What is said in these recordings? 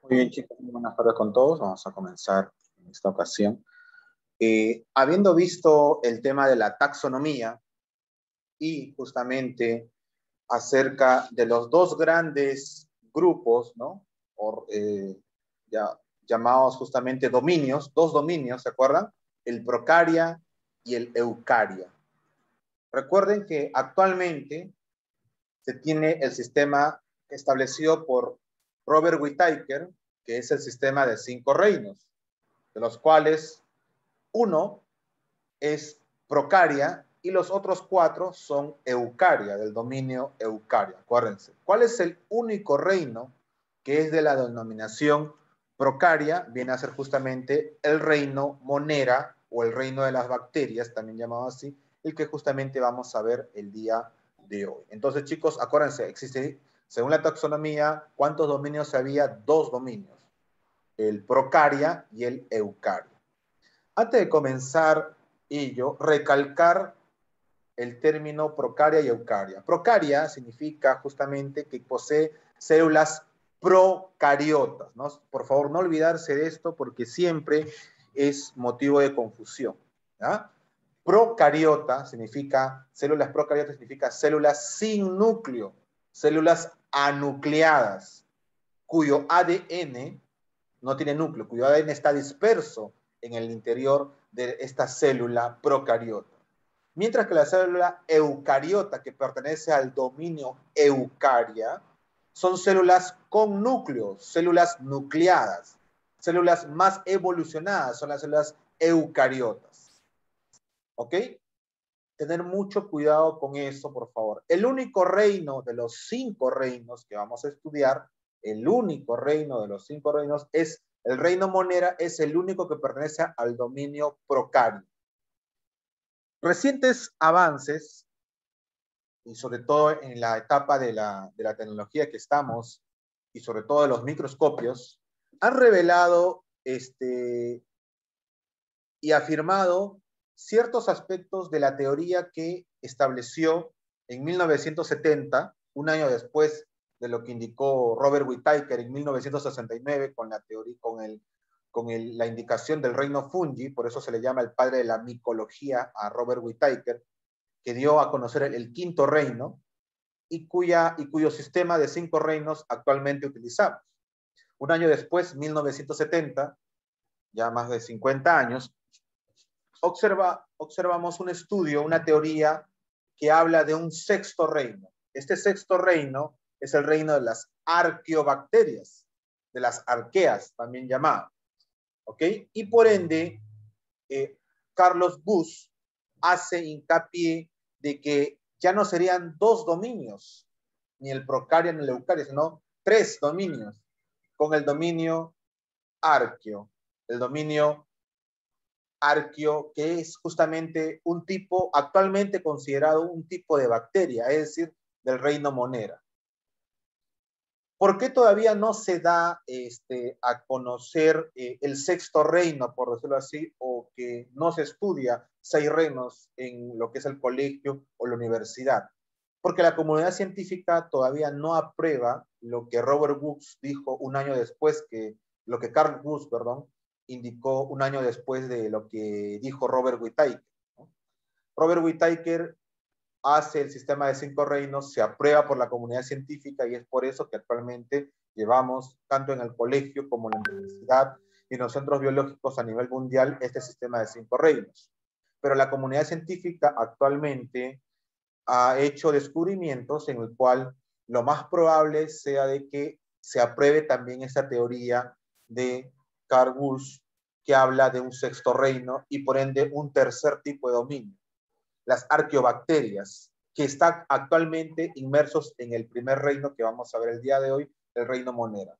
Muy bien, chicos, muy buenas tardes con todos. Vamos a comenzar en esta ocasión. Habiendo visto el tema de la taxonomía y justamente acerca de los dos grandes grupos, ¿no? Ya, llamados justamente dominios, dos dominios, ¿se acuerdan? El Procaria y el Eucaria. Recuerden que actualmente se tiene el sistema establecido por Robert Whittaker, que es el sistema de 5 reinos, de los cuales uno es Procaria y los otros 4 son Eucaria, del dominio Eucaria. Acuérdense, ¿cuál es el único reino que es de la denominación Procaria? Viene a ser justamente el reino Monera o el reino de las bacterias, también llamado así, el que justamente vamos a ver el día de hoy. Entonces, chicos, acuérdense, existe, según la taxonomía, ¿cuántos dominios había? 2 dominios, el Procaria y el Eucaria. Antes de comenzar ello, recalcar el término Procaria y Eucaria. Procaria significa justamente que posee células procariotas, ¿no? Por favor, no olvidarse de esto porque siempre es motivo de confusión, ¿ya? Procariota significa, células procariotas significa células sin núcleo, células anucleadas, cuyo ADN no tiene núcleo, cuyo ADN está disperso en el interior de esta célula procariota. Mientras que la célula eucariota, que pertenece al dominio Eucaria, son células con núcleos, células nucleadas, células más evolucionadas, son las células eucariotas. ¿Ok? Tener mucho cuidado con eso, por favor. El único reino de los 5 reinos que vamos a estudiar, el único reino de los 5 reinos es el reino Monera, es el único que pertenece al dominio Procario. Recientes avances, y sobre todo en la etapa de la tecnología que estamos, y sobre todo de los microscopios, han revelado y afirmado ciertos aspectos de la teoría que estableció en 1970, un año después de lo que indicó Robert Whittaker en 1969 con la teoría, la indicación del reino fungi. Por eso se le llama el padre de la micología a Robert Whittaker, que dio a conocer el quinto reino y cuyo sistema de 5 reinos actualmente utilizamos. Un año después, 1970, ya más de 50 años, observamos un estudio, una teoría que habla de un sexto reino. Este sexto reino es el reino de las arqueobacterias, de las arqueas, también llamadas. ¿Ok? Y por ende, Carlos Bush hace hincapié de que ya no serían 2 dominios, ni el Procaria ni el Eucaria, sino 3 dominios, con el dominio arqueo, el dominio arqueo, que es justamente un tipo, actualmente considerado un tipo de bacteria, es decir, del reino Monera. ¿Por qué todavía no se da a conocer el sexto reino, por decirlo así, o que no se estudia 6 reinos en lo que es el colegio o la universidad? Porque la comunidad científica todavía no aprueba lo que Robert Bush dijo un año después, lo que Carl Bush, perdón, indicó un año después de lo que dijo Robert Whittaker, ¿no? Robert Whittaker hace el sistema de 5 reinos, se aprueba por la comunidad científica y es por eso que actualmente llevamos, tanto en el colegio como en la universidad y en los centros biológicos a nivel mundial, este sistema de 5 reinos. Pero la comunidad científica actualmente ha hecho descubrimientos en el cual lo más probable sea de que se apruebe también esta teoría de Carl Bush, que habla de un sexto reino y por ende un tercer tipo de dominio, las arqueobacterias, que están actualmente inmersos en el primer reino que vamos a ver el día de hoy, el reino Monera.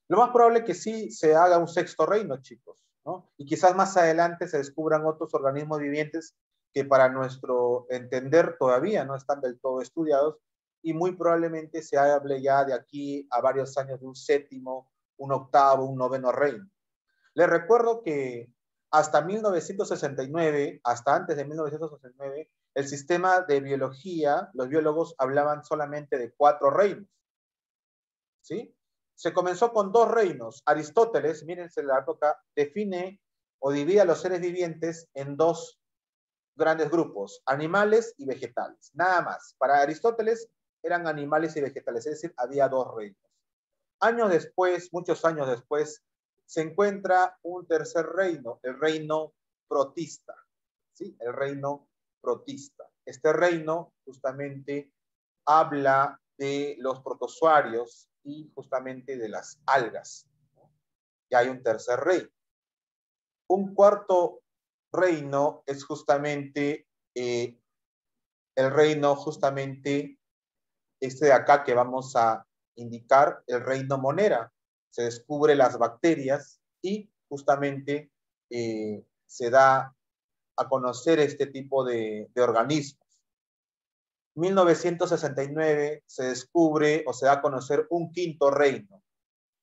Lo más probable es que sí se haga un sexto reino, chicos, ¿no? Y quizás más adelante se descubran otros organismos vivientes que para nuestro entender todavía no están del todo estudiados y muy probablemente se hable ya de aquí a varios años de un séptimo, un octavo, un noveno reino. Les recuerdo que hasta 1969, hasta antes de 1969, el sistema de biología, los biólogos hablaban solamente de 4 reinos, ¿sí? Se comenzó con 2 reinos. Aristóteles, mírense la época, define o divide a los seres vivientes en 2 grandes grupos, animales y vegetales. Nada más. Para Aristóteles eran animales y vegetales, es decir, había 2 reinos. Años después, muchos años después, se encuentra un tercer reino, el reino protista. ¿Sí? El reino protista. Este reino justamente habla de los protozoarios y justamente de las algas. Ya hay un tercer reino. Un cuarto reino es justamente el reino justamente este de acá que vamos a indicar, el reino Monera. Se descubre las bacterias y justamente se da a conocer este tipo de organismos. 1969 se descubre o se da a conocer un quinto reino,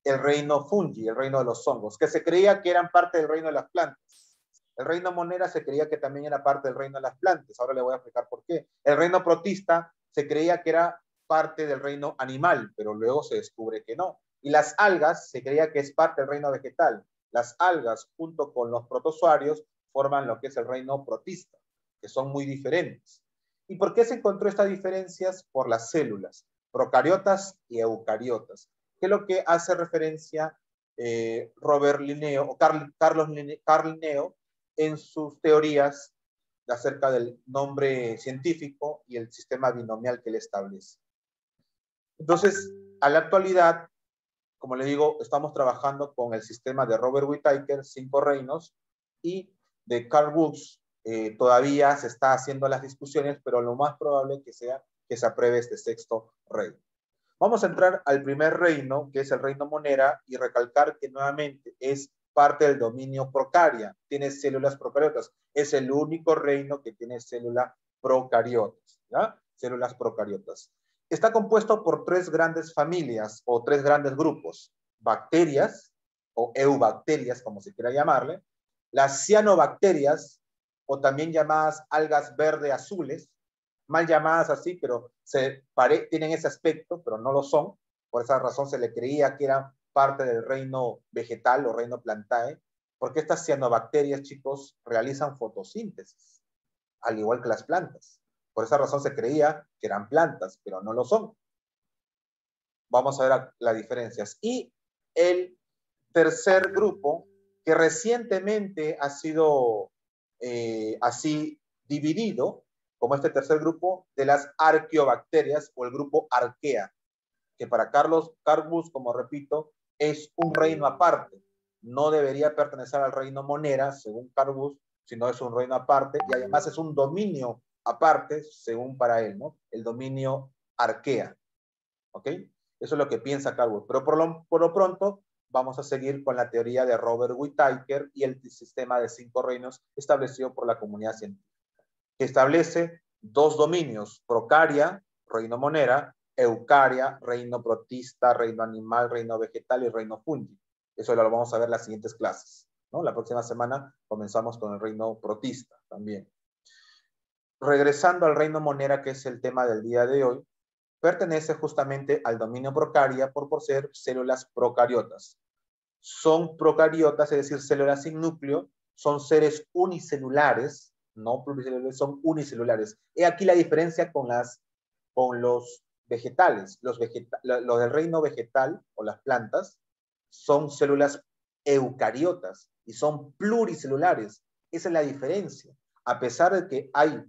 el reino fungi, el reino de los hongos, que se creía que eran parte del reino de las plantas. El reino Monera se creía que también era parte del reino de las plantas. Ahora le voy a explicar por qué. El reino protista se creía que era parte del reino animal, pero luego se descubre que no. Y las algas se creía que es parte del reino vegetal. Las algas, junto con los protozoarios, forman lo que es el reino protista, que son muy diferentes. ¿Y por qué se encontró estas diferencias? Por las células, procariotas y eucariotas, que es lo que hace referencia Robert Linneo, o Carl Linneo, en sus teorías acerca del nombre científico y el sistema binomial que él establece. Entonces, a la actualidad, como le digo, estamos trabajando con el sistema de Robert Whittaker, 5 reinos, y de Carl Wood. Todavía se está haciendo las discusiones, pero lo más probable que sea que se apruebe este 6º reino. Vamos a entrar al primer reino, que es el reino Monera, y recalcar que nuevamente es parte del dominio procaria, tiene células procariotas, es el único reino que tiene células procariotas, ¿ya? Células procariotas. Está compuesto por 3 grandes familias o 3 grandes grupos, bacterias o eubacterias, como se quiera llamarle, las cianobacterias o también llamadas algas verde azules, mal llamadas así, pero tienen ese aspecto, pero no lo son. Por esa razón se le creía que eran parte del reino vegetal o reino plantae, porque estas cianobacterias, chicos, realizan fotosíntesis, al igual que las plantas. Por esa razón se creía que eran plantas, pero no lo son. Vamos a ver las diferencias. Y el tercer grupo, que recientemente ha sido así dividido, como este tercer grupo, de las arqueobacterias o el grupo Arquea, que para Carl Wood, como repito, es un reino aparte. No debería pertenecer al reino Monera, según Carl Wood, sino es un reino aparte y además es un dominio aparte, según para él, ¿no? El dominio Arquea. ¿Ok? Eso es lo que piensa Carl Wood. Pero por lo pronto vamos a seguir con la teoría de Robert Whittaker y el sistema de 5 reinos establecido por la comunidad científica, que establece 2 dominios, procaria, reino Monera, eucaria, reino protista, reino animal, reino vegetal y reino fungi. Eso lo vamos a ver en las siguientes clases, ¿no? La próxima semana comenzamos con el reino protista también. Regresando al reino Monera, que es el tema del día de hoy, pertenece justamente al dominio procaria por ser células procariotas. Son procariotas, es decir, células sin núcleo, son seres unicelulares, no pluricelulares, son unicelulares. He aquí la diferencia con los vegetales. Los del reino vegetal o las plantas son células eucariotas y son pluricelulares. Esa es la diferencia. A pesar de que hay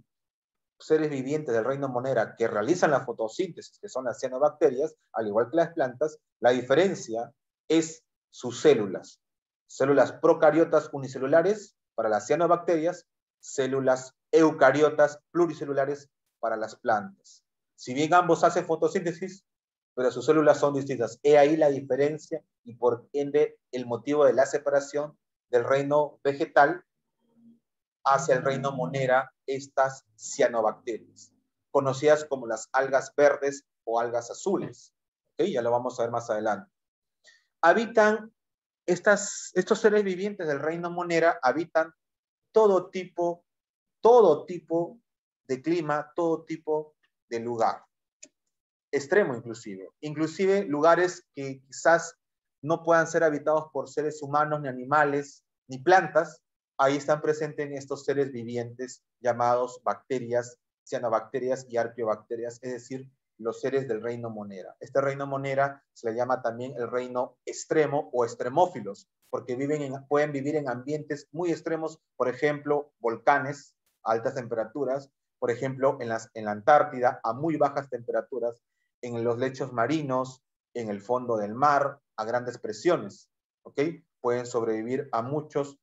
seres vivientes del reino Monera que realizan la fotosíntesis, que son las cianobacterias, al igual que las plantas, la diferencia es sus células. Células procariotas unicelulares para las cianobacterias, células eucariotas pluricelulares para las plantas. Si bien ambos hacen fotosíntesis, pero sus células son distintas. He ahí la diferencia y por ende el motivo de la separación del reino vegetal hacia el reino Monera estas cianobacterias, conocidas como las algas verdes o algas azules. ¿Okay? Ya lo vamos a ver más adelante. Habitan estos seres vivientes del reino Monera, habitan todo tipo de clima, todo tipo de lugar. Extremo inclusive lugares que quizás no puedan ser habitados por seres humanos, ni animales, ni plantas, ahí están presentes estos seres vivientes llamados bacterias, cianobacterias y arqueobacterias, es decir, los seres del reino Monera. Este reino Monera se le llama también el reino extremo o extremófilos, porque pueden vivir en ambientes muy extremos, por ejemplo, volcanes a altas temperaturas, por ejemplo, en la Antártida a muy bajas temperaturas, en los lechos marinos, en el fondo del mar, a grandes presiones, ¿ok? Pueden sobrevivir a muchos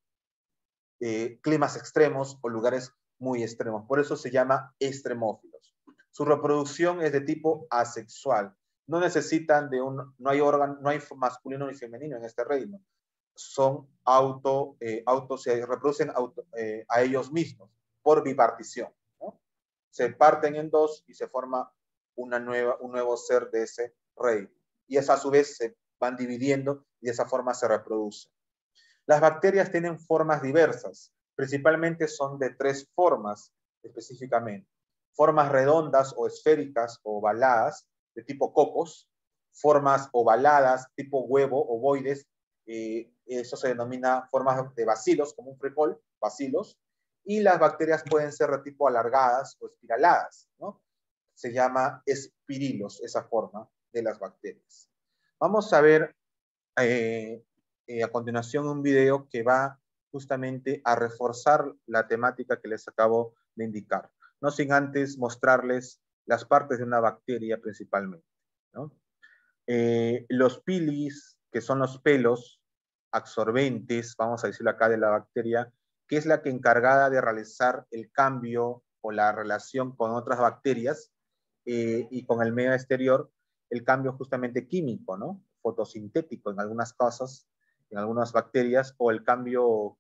climas extremos o lugares muy extremos. Por eso se llama extremófilos. Su reproducción es de tipo asexual. No necesitan no hay órgano, no hay masculino ni femenino en este reino. Se reproducen a ellos mismos por bipartición, ¿no? Se parten en dos y se forma un nuevo ser de ese reino. Y a su vez se van dividiendo y de esa forma se reproducen. Las bacterias tienen formas diversas, principalmente son de 3 formas específicamente. Formas redondas o esféricas o ovaladas de tipo cocos, formas ovaladas tipo huevo, ovoides, eso se denomina formas de bacilos, como un frijol, bacilos, y las bacterias pueden ser de tipo alargadas o espiraladas, ¿no? Se llama espirilos, esa forma de las bacterias. Vamos a ver a continuación un video que va justamente a reforzar la temática que les acabo de indicar, no sin antes mostrarles las partes de una bacteria principalmente, ¿no? Los pilis, que son los pelos absorbentes, vamos a decirlo acá, de la bacteria, que es la que encargada de realizar el cambio o la relación con otras bacterias y con el medio exterior, el cambio justamente químico, ¿no? Fotosintético en algunas casos, en algunas bacterias, o el cambio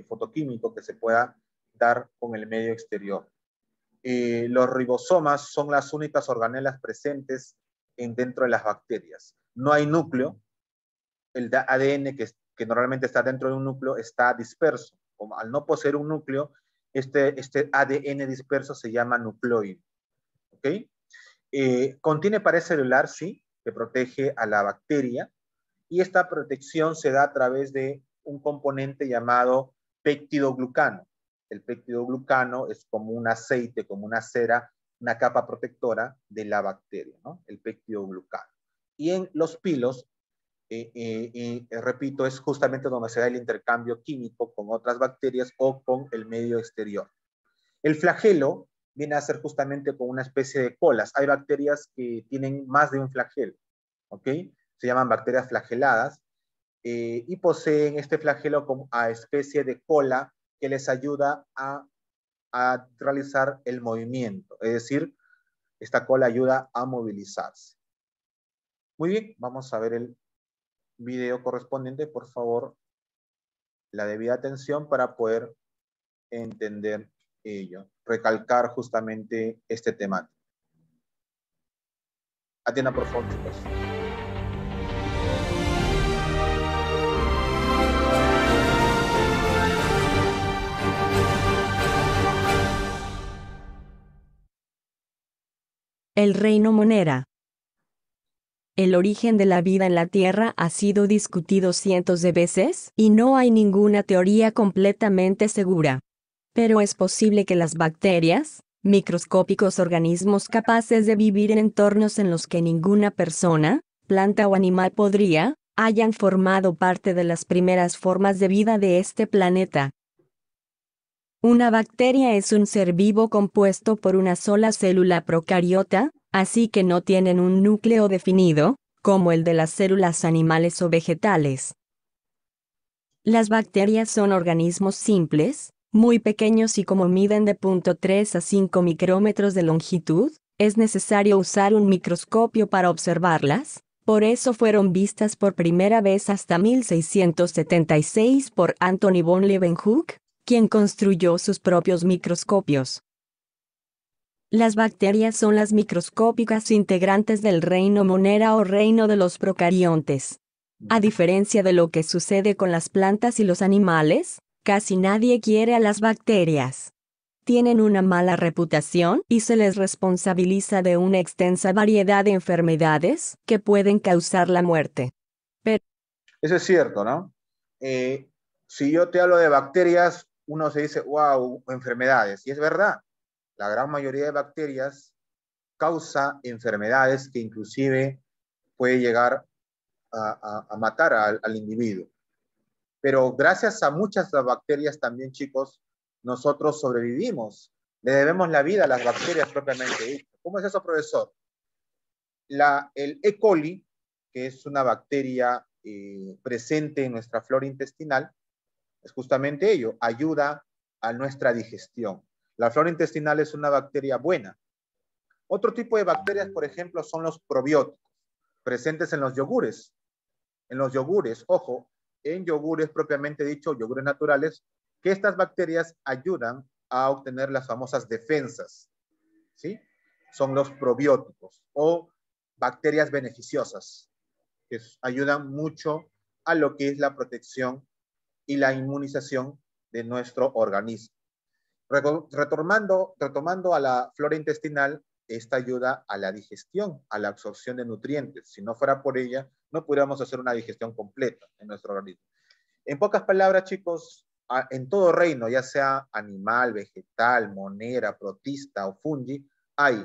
fotoquímico que se pueda dar con el medio exterior. Los ribosomas son las únicas organelas presentes dentro de las bacterias. No hay núcleo, el ADN que normalmente está dentro de un núcleo está disperso. Como al no poseer un núcleo, este ADN disperso se llama nucleoide. ¿Ok? Contiene pared celular, sí, que protege a la bacteria, y esta protección se da a través de un componente llamado peptidoglucano. El peptidoglucano es como un aceite, como una cera, una capa protectora de la bacteria, ¿no? El peptidoglucano. Y en los pilos, repito, es justamente donde se da el intercambio químico con otras bacterias o con el medio exterior. El flagelo viene a ser justamente con una especie de colas. Hay bacterias que tienen más de un flagelo, ¿ok? Se llaman bacterias flageladas y poseen este flagelo como a especie de cola que les ayuda a realizar el movimiento. Es decir, esta cola ayuda a movilizarse. Muy bien, vamos a ver el video correspondiente. Por favor, la debida atención para poder entender ello. Recalcar justamente este tema. Atienda, por favor, chicos. El reino Monera. El origen de la vida en la Tierra ha sido discutido cientos de veces y no hay ninguna teoría completamente segura. Pero es posible que las bacterias, microscópicos organismos capaces de vivir en entornos en los que ninguna persona, planta o animal podría, hayan formado parte de las primeras formas de vida de este planeta. Una bacteria es un ser vivo compuesto por una sola célula procariota, así que no tienen un núcleo definido, como el de las células animales o vegetales. Las bacterias son organismos simples, muy pequeños y como miden de 0.3 a 5 micrómetros de longitud, es necesario usar un microscopio para observarlas. Por eso fueron vistas por primera vez hasta 1676 por Anthony von Leeuwenhoek, quien construyó sus propios microscopios. Las bacterias son las microscópicas integrantes del reino Monera o reino de los procariontes. A diferencia de lo que sucede con las plantas y los animales, casi nadie quiere a las bacterias. Tienen una mala reputación y se les responsabiliza de una extensa variedad de enfermedades que pueden causar la muerte. Pero Eso es cierto, ¿no? Eh, si yo te hablo de bacterias, uno se dice, wow, enfermedades. Y es verdad, la gran mayoría de bacterias causa enfermedades que inclusive puede llegar a matar al individuo. Pero gracias a muchas de las bacterias también, chicos, nosotros sobrevivimos. Le debemos la vida a las bacterias propiamente dicho. ¿Cómo es eso, profesor? El E. coli, que es una bacteria presente en nuestra flora intestinal, es justamente ello, ayuda a nuestra digestión. La flora intestinal es una bacteria buena. Otro tipo de bacterias, por ejemplo, son los probióticos, presentes en los yogures. En los yogures, ojo, en yogures propiamente dicho, yogures naturales, que estas bacterias ayudan a obtener las famosas defensas, ¿sí? Son los probióticos o bacterias beneficiosas, que ayudan mucho a lo que es la protección y la inmunización de nuestro organismo. Retomando a la flora intestinal, esta ayuda a la digestión, a la absorción de nutrientes. Si no fuera por ella, no pudiéramos hacer una digestión completa en nuestro organismo. En pocas palabras, chicos, en todo reino, ya sea animal, vegetal, monera, protista o fungi, hay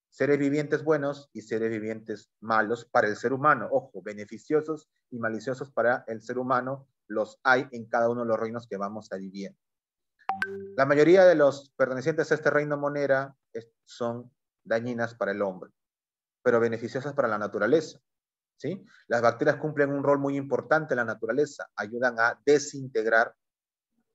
seres vivientes buenos y seres vivientes malos para el ser humano. Ojo, beneficiosos y maliciosos para el ser humano los hay en cada uno de los reinos que vamos a vivir. La mayoría de los pertenecientes a este reino monera son dañinas para el hombre, pero beneficiosas para la naturaleza. ¿Sí? Las bacterias cumplen un rol muy importante en la naturaleza, ayudan a desintegrar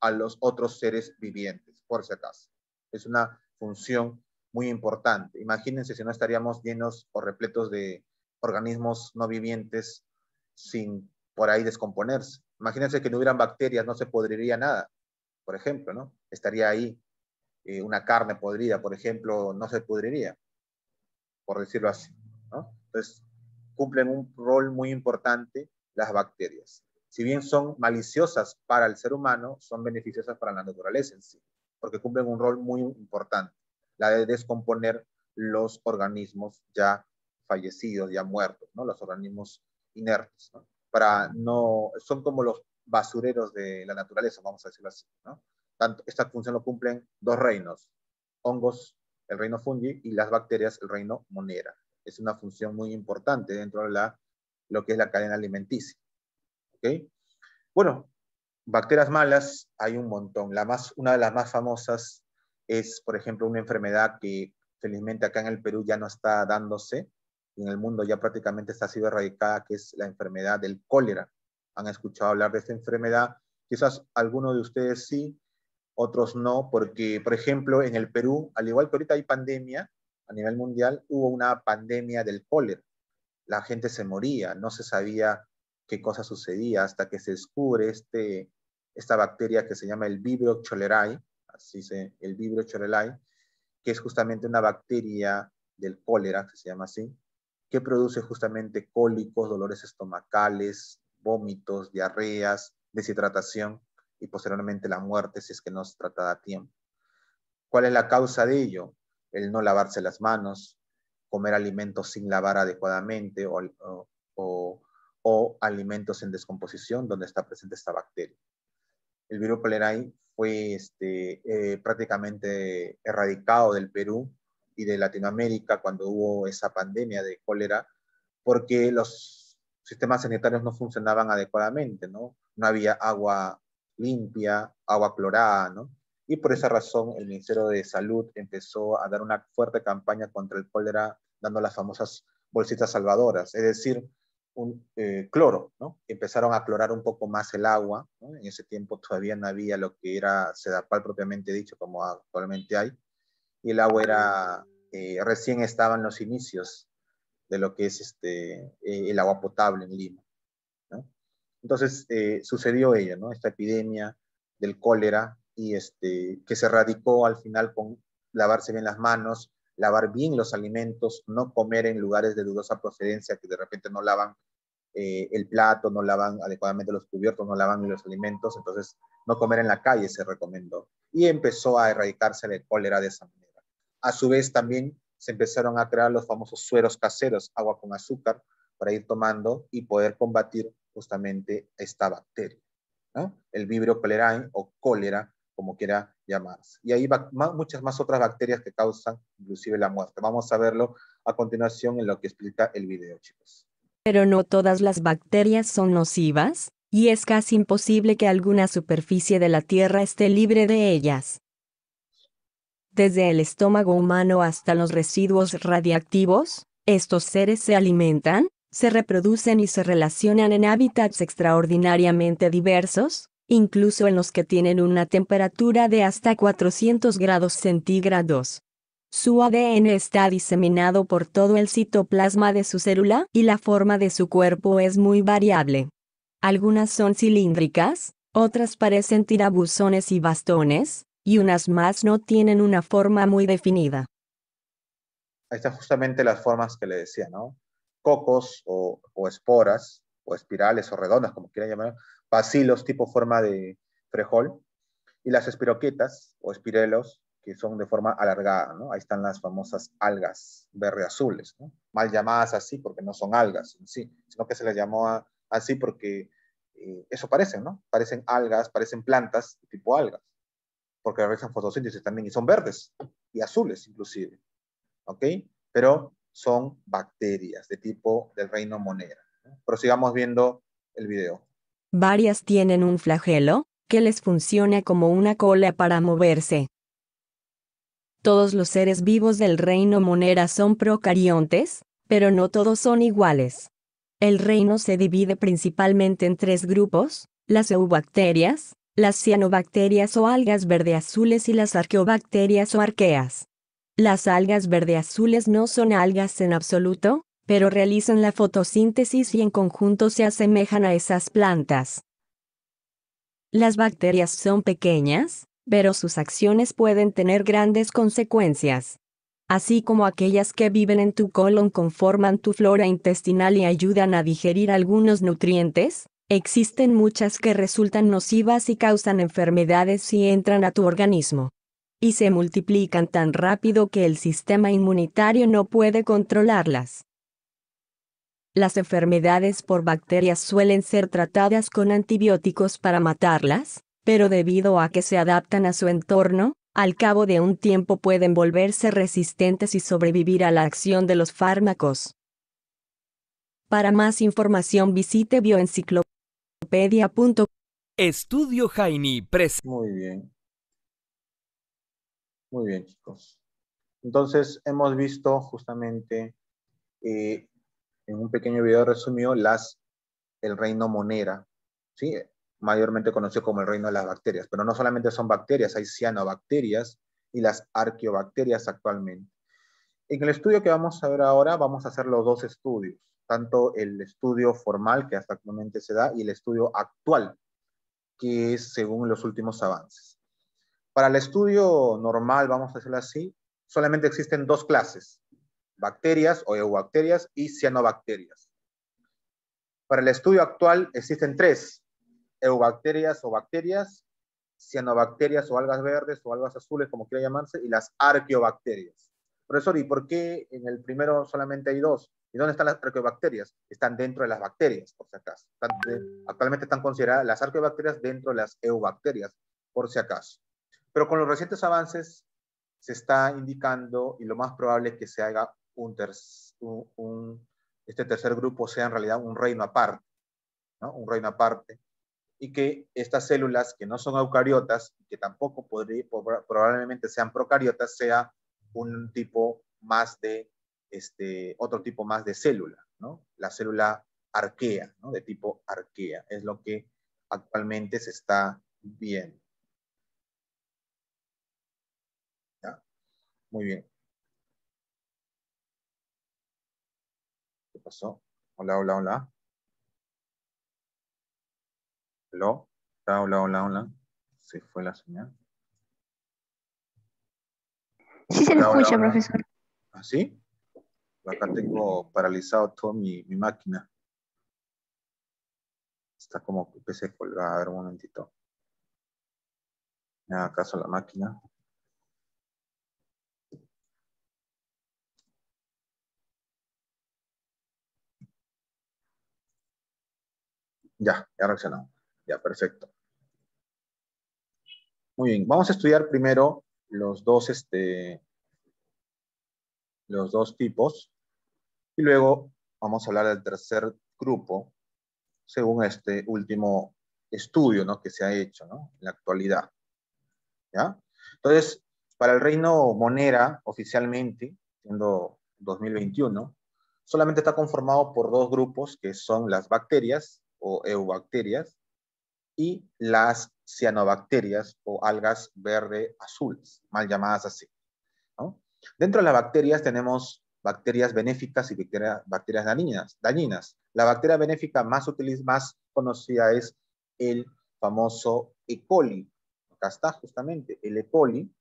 a los otros seres vivientes, por si acaso. Es una función muy importante. Imagínense si no estaríamos llenos o repletos de organismos no vivientes sin por ahí descomponerse. Imagínense que no hubieran bacterias, no se podriría nada, por ejemplo, ¿no? Estaría ahí una carne podrida, por ejemplo, no se pudriría, por decirlo así, ¿no? Entonces, cumplen un rol muy importante las bacterias. Si bien son maliciosas para el ser humano, son beneficiosas para la naturaleza en sí, porque cumplen un rol muy importante, la de descomponer los organismos ya fallecidos, ya muertos, ¿no? Los organismos inertes, ¿no? Para no, son como los basureros de la naturaleza, vamos a decirlo así, ¿no? Tanto, esta función lo cumplen dos reinos, hongos, el reino fungi, y las bacterias, el reino monera. Es una función muy importante dentro de lo que es la cadena alimenticia. ¿Okay? Bueno, bacterias malas hay un montón. Una de las más famosas es, por ejemplo, una enfermedad que felizmente acá en el Perú ya no está dándose, y en el mundo ya prácticamente está sido erradicada, que es la enfermedad del cólera. ¿Han escuchado hablar de esta enfermedad? Quizás alguno de ustedes sí, otros no, porque, por ejemplo, en el Perú, al igual que ahorita hay pandemia a nivel mundial, hubo una pandemia del cólera. La gente se moría, no se sabía qué cosa sucedía hasta que se descubre esta bacteria que se llama el Vibrio cholerae, el Vibrio cholerae, que es justamente una bacteria del cólera, que se llama así, que produce justamente cólicos, dolores estomacales, vómitos, diarreas, deshidratación y posteriormente la muerte si es que no es tratada a tiempo. ¿Cuál es la causa de ello? El no lavarse las manos, comer alimentos sin lavar adecuadamente o alimentos en descomposición donde está presente esta bacteria. El virus cholerae fue prácticamente erradicado del Perú y de Latinoamérica cuando hubo esa pandemia de cólera porque los sistemas sanitarios no funcionaban adecuadamente, ¿no? No había agua limpia, agua clorada, ¿no? Y por esa razón el Ministerio de Salud empezó a dar una fuerte campaña contra el cólera, dando las famosas bolsitas salvadoras, es decir, cloro, ¿no? Empezaron a clorar un poco más el agua, ¿no? En ese tiempo todavía no había lo que era Sedapal propiamente dicho, como actualmente hay, y el agua era, recién estaba en los inicios de lo que es el agua potable en Lima, ¿no? Entonces sucedió ello, ¿no? Esta epidemia del cólera y que se radicó al final con lavarse bien las manos, lavar bien los alimentos, no comer en lugares de dudosa procedencia que de repente no lavan el plato, no lavan adecuadamente los cubiertos, no lavan los alimentos, entonces no comer en la calle se recomendó. Y empezó a erradicarse el cólera de esa manera. A su vez también se empezaron a crear los famosos sueros caseros, agua con azúcar, para ir tomando y poder combatir justamente esta bacteria, ¿no? El Vibrio cholerae o cólera, como quiera llamarse. Y hay muchas más otras bacterias que causan inclusive la muerte. Vamos a verlo a continuación en lo que explica el video, chicos. Pero no todas las bacterias son nocivas, y es casi imposible que alguna superficie de la Tierra esté libre de ellas. Desde el estómago humano hasta los residuos radiactivos, estos seres se alimentan, se reproducen y se relacionan en hábitats extraordinariamente diversos, incluso en los que tienen una temperatura de hasta 400 grados centígrados. Su ADN está diseminado por todo el citoplasma de su célula y la forma de su cuerpo es muy variable. Algunas son cilíndricas, otras parecen tirabuzones y bastones, y unas más no tienen una forma muy definida. Ahí están justamente las formas que le decía, ¿no? Cocos o esporas, o espirales o redondas, como quieran llamar, bacilos tipo forma de frejol, y las espiroquetas o espirelos, que son de forma alargada, ¿no? Ahí están las famosas algas verde-azules, ¿no? Mal llamadas así porque no son algas en sí, sino que se les llamó así porque eso parecen, ¿no? Parecen algas, parecen plantas tipo algas, porque realizan fotosíntesis también y son verdes y azules inclusive. ¿Ok? Pero son bacterias de tipo del reino Monera, ¿no? Prosigamos viendo el video. Varias tienen un flagelo, que les funciona como una cola para moverse. Todos los seres vivos del reino Monera son procariontes, pero no todos son iguales. El reino se divide principalmente en 3 grupos: las eubacterias, las cianobacterias o algas verde-azules y las arqueobacterias o arqueas. Las algas verde-azules no son algas en absoluto, pero realizan la fotosíntesis y en conjunto se asemejan a esas plantas. Las bacterias son pequeñas, pero sus acciones pueden tener grandes consecuencias. Así como aquellas que viven en tu colon conforman tu flora intestinal y ayudan a digerir algunos nutrientes, existen muchas que resultan nocivas y causan enfermedades si entran a tu organismo. Y se multiplican tan rápido que el sistema inmunitario no puede controlarlas. Las enfermedades por bacterias suelen ser tratadas con antibióticos para matarlas, pero debido a que se adaptan a su entorno, al cabo de un tiempo pueden volverse resistentes y sobrevivir a la acción de los fármacos. Para más información visite bioenciclopedia.com. Estudio Jaini Muy bien, chicos. Entonces, hemos visto justamente en un pequeño video resumido el reino Monera, ¿sí? Mayormente conocido como el reino de las bacterias, pero no solamente son bacterias, hay cianobacterias y las arqueobacterias actualmente. En el estudio que vamos a ver ahora, vamos a hacer los dos estudios, tanto el estudio formal que hasta actualmente se da y el estudio actual, que es según los últimos avances. Para el estudio normal, vamos a decirlo así, solamente existen 2 clases, bacterias o eubacterias y cianobacterias. Para el estudio actual existen 3, eubacterias o bacterias, cianobacterias o algas verdes o algas azules, como quiera llamarse, y las arqueobacterias. Profesor, ¿y por qué en el primero solamente hay 2? ¿Y dónde están las arqueobacterias? Están dentro de las bacterias, por si acaso. Actualmente están consideradas las arqueobacterias dentro de las eubacterias, por si acaso. Pero con los recientes avances se está indicando, y lo más probable es que se haga este tercer grupo sea en realidad un reino aparte, ¿no? Un reino aparte, y que estas células que no son eucariotas, que tampoco probablemente sean procariotas, sea un tipo más de, otro tipo más de célula, ¿no? La célula arquea, ¿no? De tipo arquea, es lo que actualmente se está viendo. ¿Ya? Muy bien. ¿Qué pasó? Hola, hola, hola. Hello. Hola, hola, hola, hola. Se fue la señal. Sí se le Hola, hola, escucha, hola. profesor. ¿Ah, sí? Acá tengo paralizado toda mi máquina. Está como que se colgada. A ver un momentito. Me haga caso a la máquina. Ya reaccionó. Ya, perfecto. Muy bien, vamos a estudiar primero los dos tipos y luego vamos a hablar del tercer grupo según este último estudio, ¿no?, que se ha hecho, ¿no?, en la actualidad. ¿Ya? Entonces, para el reino Monera, oficialmente, siendo 2021, solamente está conformado por dos grupos, que son las bacterias o eubacterias y las cianobacterias o algas verde-azules, mal llamadas así, ¿no? Dentro de las bacterias tenemos bacterias benéficas y bacterias dañinas. La bacteria benéfica más conocida es el famoso E. coli. Acá está justamente el E. coli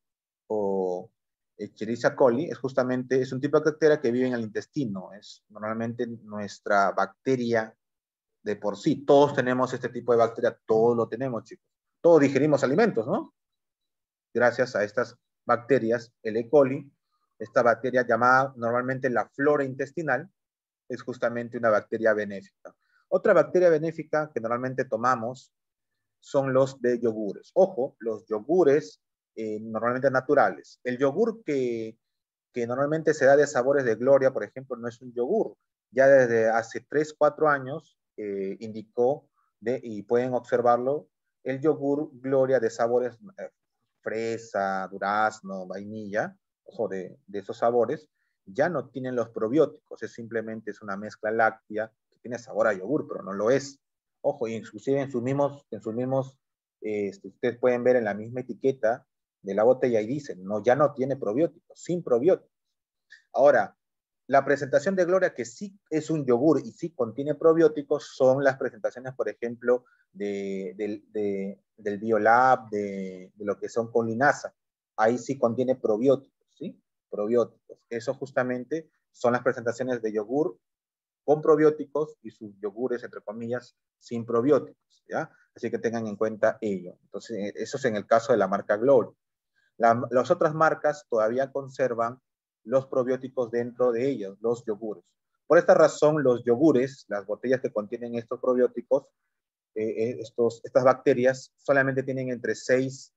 o Escherichia coli, es un tipo de bacteria que vive en el intestino, es normalmente nuestra bacteria de por sí. Todos tenemos este tipo de bacteria, todos lo tenemos, chicos. Todos digerimos alimentos, ¿no? Gracias a estas bacterias, el E. coli, esta bacteria llamada normalmente la flora intestinal, es justamente una bacteria benéfica. Otra bacteria benéfica que normalmente tomamos son los de yogures. Ojo, los yogures normalmente naturales. El yogur que normalmente se da de sabores de gloria, por ejemplo, no es un yogur. Ya desde hace 3, 4 años indicó, y pueden observarlo, el yogur gloria de sabores fresa, durazno, vainilla, ojo, de esos sabores, ya no tienen los probióticos, simplemente es una mezcla láctea que tiene sabor a yogur, pero no lo es. Ojo, inclusive en sus mismos ustedes pueden ver en la misma etiqueta de la botella y dicen, no, ya no tiene probióticos, sin probióticos. Ahora, la presentación de Gloria, que sí es un yogur y sí contiene probióticos, son las presentaciones, por ejemplo, del Biolab, de lo que son con linaza. Ahí sí contiene probióticos, ¿sí? Probióticos. Eso justamente son las presentaciones de yogur con probióticos y sus yogures, entre comillas, sin probióticos, ¿ya? Así que tengan en cuenta ello. Entonces, eso es en el caso de la marca Gloria. Las otras marcas todavía conservan los probióticos dentro de ellos, los yogures. Por esta razón, los yogures, las botellas que contienen estos probióticos, estas bacterias, solamente tienen entre 6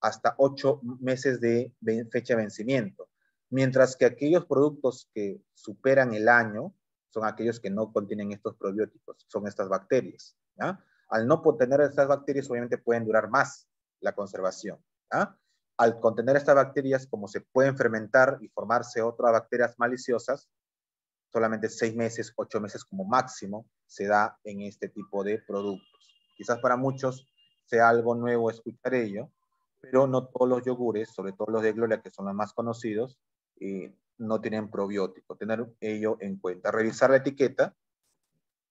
hasta 8 meses de fecha de vencimiento, mientras que aquellos productos que superan el año son aquellos que no contienen estos probióticos, son estas bacterias, ¿ya? Al no contener estas bacterias, obviamente pueden durar más la conservación, ¿ya? Al contener estas bacterias, como se pueden fermentar y formarse otras bacterias maliciosas, solamente 6 meses, 8 meses como máximo se da en este tipo de productos. Quizás para muchos sea algo nuevo escuchar ello, pero no todos los yogures, sobre todo los de Gloria, que son los más conocidos, no tienen probiótico. Tener ello en cuenta. Revisar la etiqueta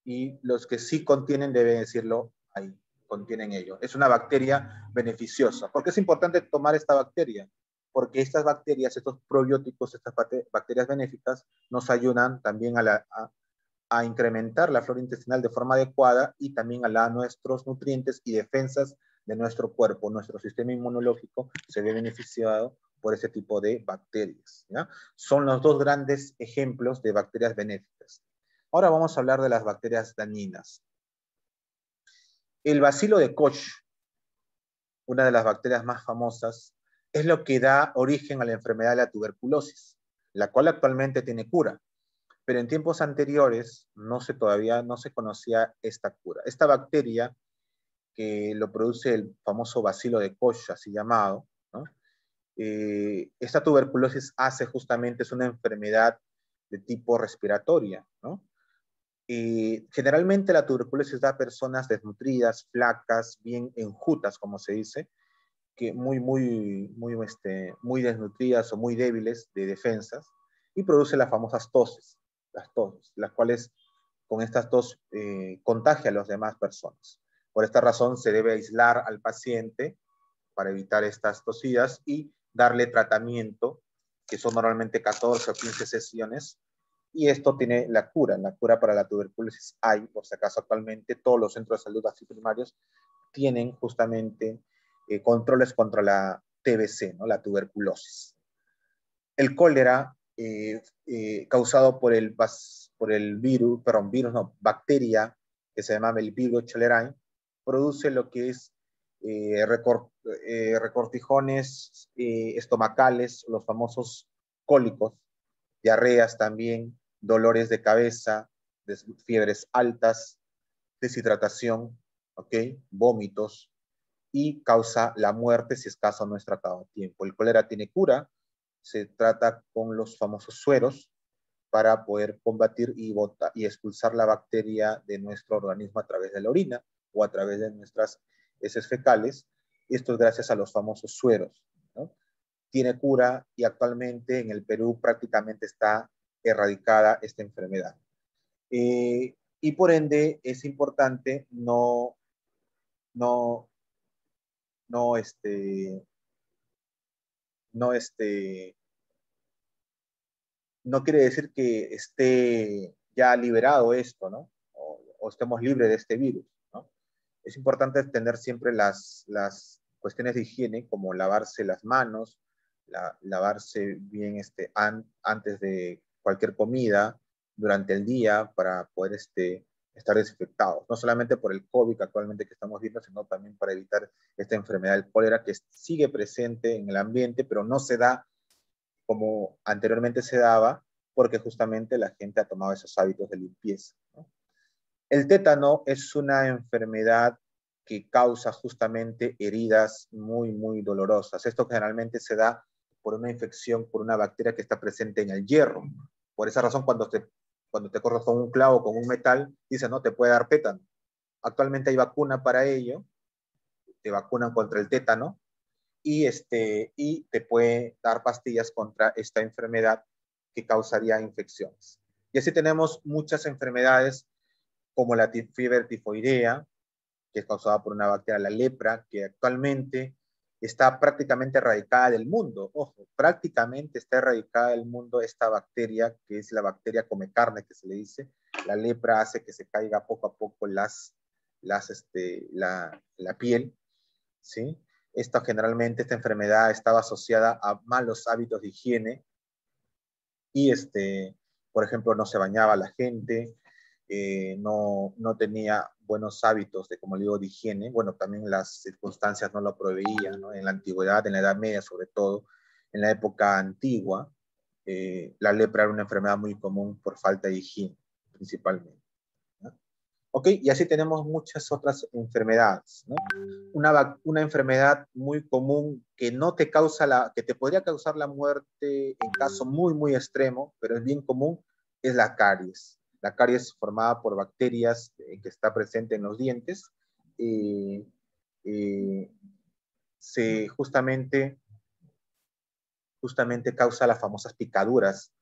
y los que sí contienen deben decirlo ahí, contienen ello. Es una bacteria beneficiosa. ¿Por qué es importante tomar esta bacteria? Porque estas bacterias, estos probióticos, estas bacterias benéficas, nos ayudan también a incrementar la flora intestinal de forma adecuada y también a nuestros nutrientes y defensas de nuestro cuerpo. Nuestro sistema inmunológico se ve beneficiado por ese tipo de bacterias, ¿ya? Son los dos grandes ejemplos de bacterias benéficas. Ahora vamos a hablar de las bacterias dañinas. El bacilo de Koch, una de las bacterias más famosas, es lo que da origen a la enfermedad de la tuberculosis, la cual actualmente tiene cura. Pero en tiempos anteriores todavía no se conocía esta cura. Esta bacteria, que lo produce el famoso bacilo de Koch, así llamado, ¿no? Esta tuberculosis es una enfermedad de tipo respiratoria, ¿no? Generalmente la tuberculosis da a personas desnutridas, flacas, bien enjutas, como se dice, que muy desnutridas o muy débiles de defensas, y produce las famosas toses, las cuales con estas tos contagia a las demás personas. Por esta razón se debe aislar al paciente para evitar estas tosidas y darle tratamiento, que son normalmente 14 o 15 sesiones, y esto tiene la cura para la tuberculosis. Hay, por si acaso, actualmente todos los centros de salud así primarios tienen justamente controles contra la TBC, ¿no? La tuberculosis. El cólera, causado por bacteria que se llama Melipigro cholerae, produce lo que es recortijones estomacales, los famosos cólicos, diarreas también, dolores de cabeza, fiebres altas, deshidratación, ¿ok? Vómitos, y causa la muerte si es caso no es tratado a tiempo. El cólera tiene cura, se trata con los famosos sueros para poder combatir y expulsar la bacteria de nuestro organismo a través de la orina o a través de nuestras heces fecales. Esto es gracias a los famosos sueros, ¿no? Tiene cura y actualmente en el Perú prácticamente está erradicada esta enfermedad. Y por ende es importante no, no, no, no quiere decir que esté ya liberado esto, ¿no? O estemos libres de este virus, ¿no? Es importante tener siempre las cuestiones de higiene, como lavarse las manos, lavarse bien antes de cualquier comida, durante el día, para poder estar desinfectados. No solamente por el COVID actualmente que estamos viendo, sino también para evitar esta enfermedad del cólera que sigue presente en el ambiente, pero no se da como anteriormente se daba, porque justamente la gente ha tomado esos hábitos de limpieza, ¿no? El tétano es una enfermedad que causa justamente heridas muy, muy dolorosas. Esto generalmente se da por una infección, por una bacteria que está presente en el hierro. Por esa razón, cuando te cortas con un clavo, con un metal, dice, no, te puede dar tétano. Actualmente hay vacuna para ello, te vacunan contra el tétano, y te puede dar pastillas contra esta enfermedad que causaría infecciones. Y así tenemos muchas enfermedades como la fiebre tifoidea, que es causada por una bacteria, la lepra, que actualmente está prácticamente erradicada del mundo. Ojo, prácticamente está erradicada del mundo esta bacteria, que es la bacteria come carne, que se le dice. La lepra hace que se caiga poco a poco la piel, ¿sí? Esta enfermedad estaba asociada a malos hábitos de higiene y, por ejemplo, no se bañaba la gente, no tenía buenos hábitos de, como digo, de higiene. Bueno, también las circunstancias no lo proveían, ¿no? En la antigüedad, en la Edad Media sobre todo, en la época antigua, la lepra era una enfermedad muy común por falta de higiene, principalmente, ¿no? Ok, y así tenemos muchas otras enfermedades, ¿no? Una enfermedad muy común que no te causa que te podría causar la muerte en caso muy, muy extremo, pero es bien común, es la caries. La caries formada por bacterias que está presente en los dientes, eh, eh, justamente causa las famosas picaduras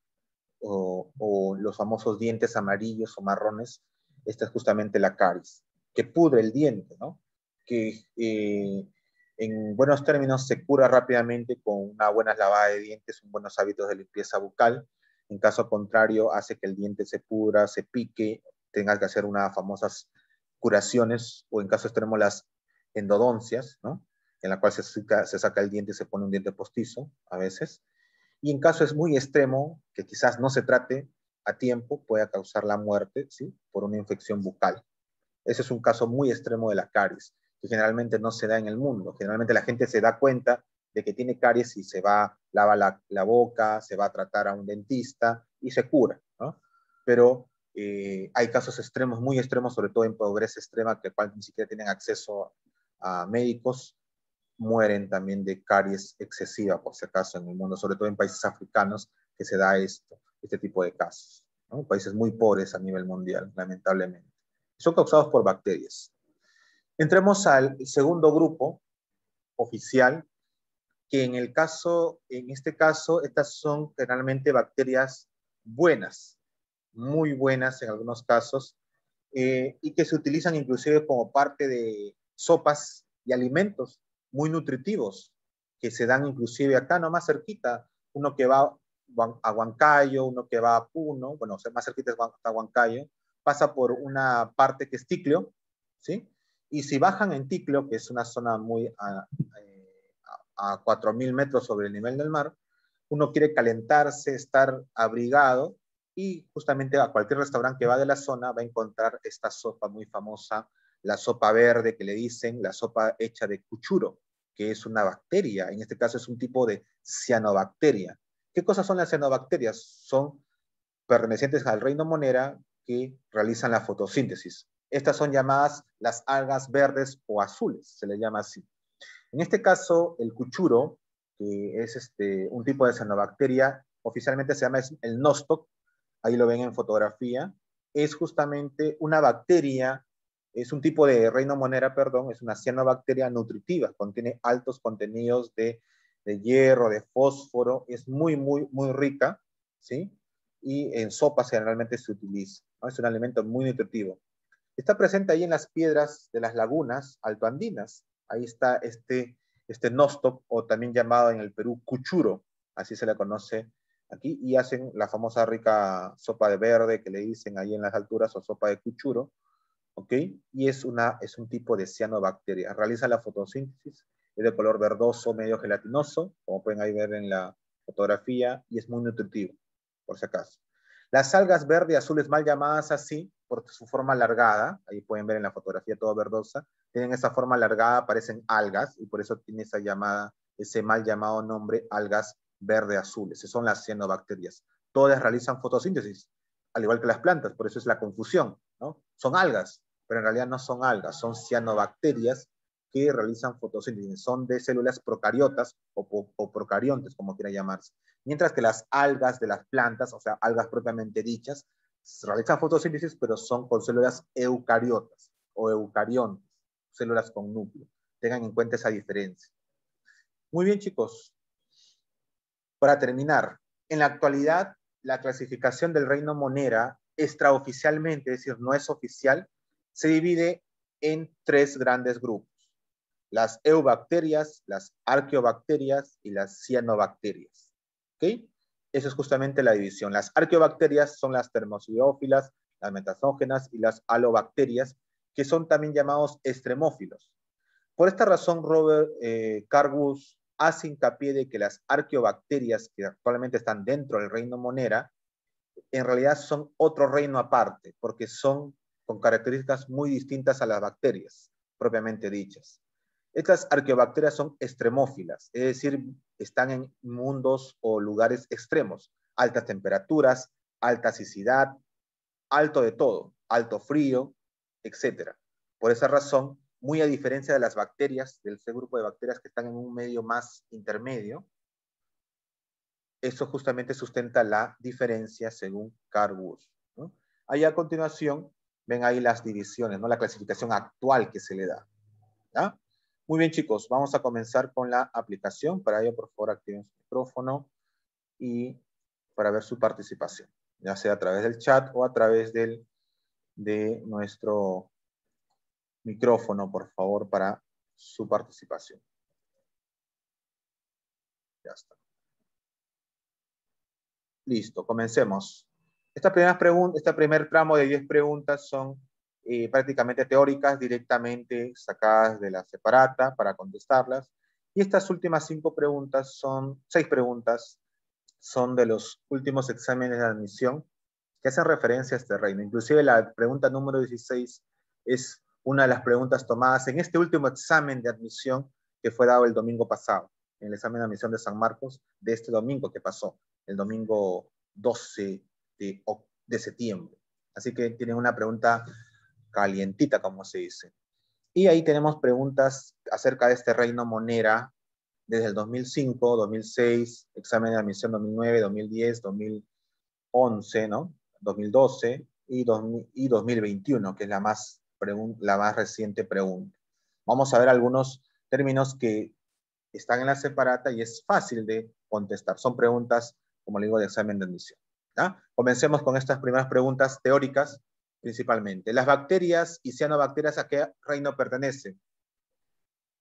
o los famosos dientes amarillos o marrones. Esta es justamente la caries, que pudre el diente, ¿no? Que en buenos términos se cura rápidamente con una buena lavada de dientes, buenos hábitos de limpieza bucal. En caso contrario, hace que el diente se pudra, se pique, tengas que hacer unas famosas curaciones, o en caso extremo las endodoncias, ¿no? En la cual se saca el diente y se pone un diente postizo a veces. Y en caso es muy extremo, que quizás no se trate a tiempo, pueda causar la muerte, ¿sí? Por una infección bucal. Ese es un caso muy extremo de la caries, que generalmente no se da en el mundo. Generalmente la gente se da cuenta de que tiene caries y se va, lava la boca, se va a tratar a un dentista y se cura, ¿no? Pero hay casos extremos, muy extremos, sobre todo en pobreza extrema, que cual ni siquiera tienen acceso a médicos, mueren también de caries excesiva, por si acaso, en el mundo, sobre todo en países africanos, que se da este tipo de casos, ¿no? Países muy pobres a nivel mundial, lamentablemente. Son causados por bacterias. Entremos al segundo grupo oficial, que en este caso, estas son generalmente bacterias buenas, muy buenas en algunos casos, y que se utilizan inclusive como parte de sopas y alimentos muy nutritivos, que se dan inclusive acá nomás cerquita, uno que va a Huancayo, uno que va a Puno, bueno, más cerquita es a Huancayo, pasa por una parte que es Ticlio, ¿sí? Y si bajan en Ticlio, que es una zona muy a 4.000 metros sobre el nivel del mar, uno quiere calentarse, estar abrigado, y justamente a cualquier restaurante que va de la zona va a encontrar esta sopa muy famosa, la sopa verde que le dicen, la sopa hecha de cuchuro, que es una bacteria, en este caso es un tipo de cianobacteria. ¿Qué cosas son las cianobacterias? Son pertenecientes al reino Monera que realizan la fotosíntesis. Estas son llamadas las algas verdes o azules, se les llama así. En este caso, el cuchuro, que es un tipo de cianobacteria, oficialmente se llama el nostoc, ahí lo ven en fotografía, es justamente una bacteria, es un tipo de reino monera, perdón, es una cianobacteria nutritiva, contiene altos contenidos de hierro, de fósforo, es muy, muy, muy rica, ¿sí? Y en sopas generalmente se utiliza, ¿no? Es un alimento muy nutritivo. Está presente ahí en las piedras de las lagunas altoandinas. Ahí está este nostoc, o también llamado en el Perú cuchuro, así se le conoce aquí, y hacen la famosa rica sopa de verde que le dicen ahí en las alturas, o sopa de cuchuro, ¿ok? Y es un tipo de cianobacteria. Realiza la fotosíntesis, es de color verdoso, medio gelatinoso, como pueden ahí ver en la fotografía, y es muy nutritivo, por si acaso. Las algas verde y azules, mal llamadas así, por su forma alargada, ahí pueden ver en la fotografía todo verdosa, tienen esa forma alargada, parecen algas, y por eso tiene esa llamada, ese mal llamado nombre, algas verde azules. Esas son las cianobacterias. Todas realizan fotosíntesis, al igual que las plantas, por eso es la confusión, ¿no? Son algas, pero en realidad no son algas, son cianobacterias que realizan fotosíntesis, son de células procariotas o procariontes, como quiera llamarse. Mientras que las algas de las plantas, o sea, algas propiamente dichas, realizan fotosíntesis, pero son con células eucariotas o eucariontes, células con núcleo. Tengan en cuenta esa diferencia. Muy bien, chicos. Para terminar, en la actualidad, la clasificación del reino Monera, extraoficialmente, es decir, no es oficial, se divide en 3 grandes grupos: las eubacterias, las arqueobacterias y las cianobacterias. ¿Ok? Esa es justamente la división. Las arqueobacterias son las termosidiófilas, las metasógenas y las alobacterias, que son también llamados extremófilos. Por esta razón, Robert Cargus hace hincapié de que las arqueobacterias que actualmente están dentro del reino Monera, en realidad son otro reino aparte, porque son con características muy distintas a las bacterias propiamente dichas. Estas arqueobacterias son extremófilas, es decir, están en mundos o lugares extremos, altas temperaturas, alta sicidad, alto de todo, alto frío, etcétera. Por esa razón, muy a diferencia de las bacterias, del grupo de bacterias que están en un medio más intermedio, eso justamente sustenta la diferencia según Carl Wood, ¿no? Ahí a continuación, ven ahí las divisiones, ¿no? La clasificación actual que se le da, ¿ya? Muy bien, chicos, vamos a comenzar con la aplicación. Para ello, por favor, activen su micrófono y para ver su participación, ya sea a través del chat o a través de nuestro micrófono, por favor, para su participación. Ya está. Listo, comencemos. Este primer tramo de 10 preguntas son prácticamente teóricas, directamente sacadas de la separata para contestarlas. Y estas últimas 6 preguntas, son de los últimos exámenes de admisión que hacen referencia a este reino. Inclusive la pregunta número 16 es una de las preguntas tomadas en este último examen de admisión que fue dado el domingo pasado, en el examen de admisión de San Marcos de este domingo que pasó, el domingo 12 de septiembre. Así que tienen una pregunta calientita, como se dice. Y ahí tenemos preguntas acerca de este reino Monera desde el 2005, 2006, examen de admisión 2009, 2010, 2011, ¿no? 2012 y 2021, que es la más reciente pregunta. Vamos a ver algunos términos que están en la separata y es fácil de contestar. Son preguntas, como le digo, de examen de admisión, ¿ya? Comencemos con estas primeras preguntas teóricas, principalmente. ¿Las bacterias y cianobacterias a qué reino pertenecen?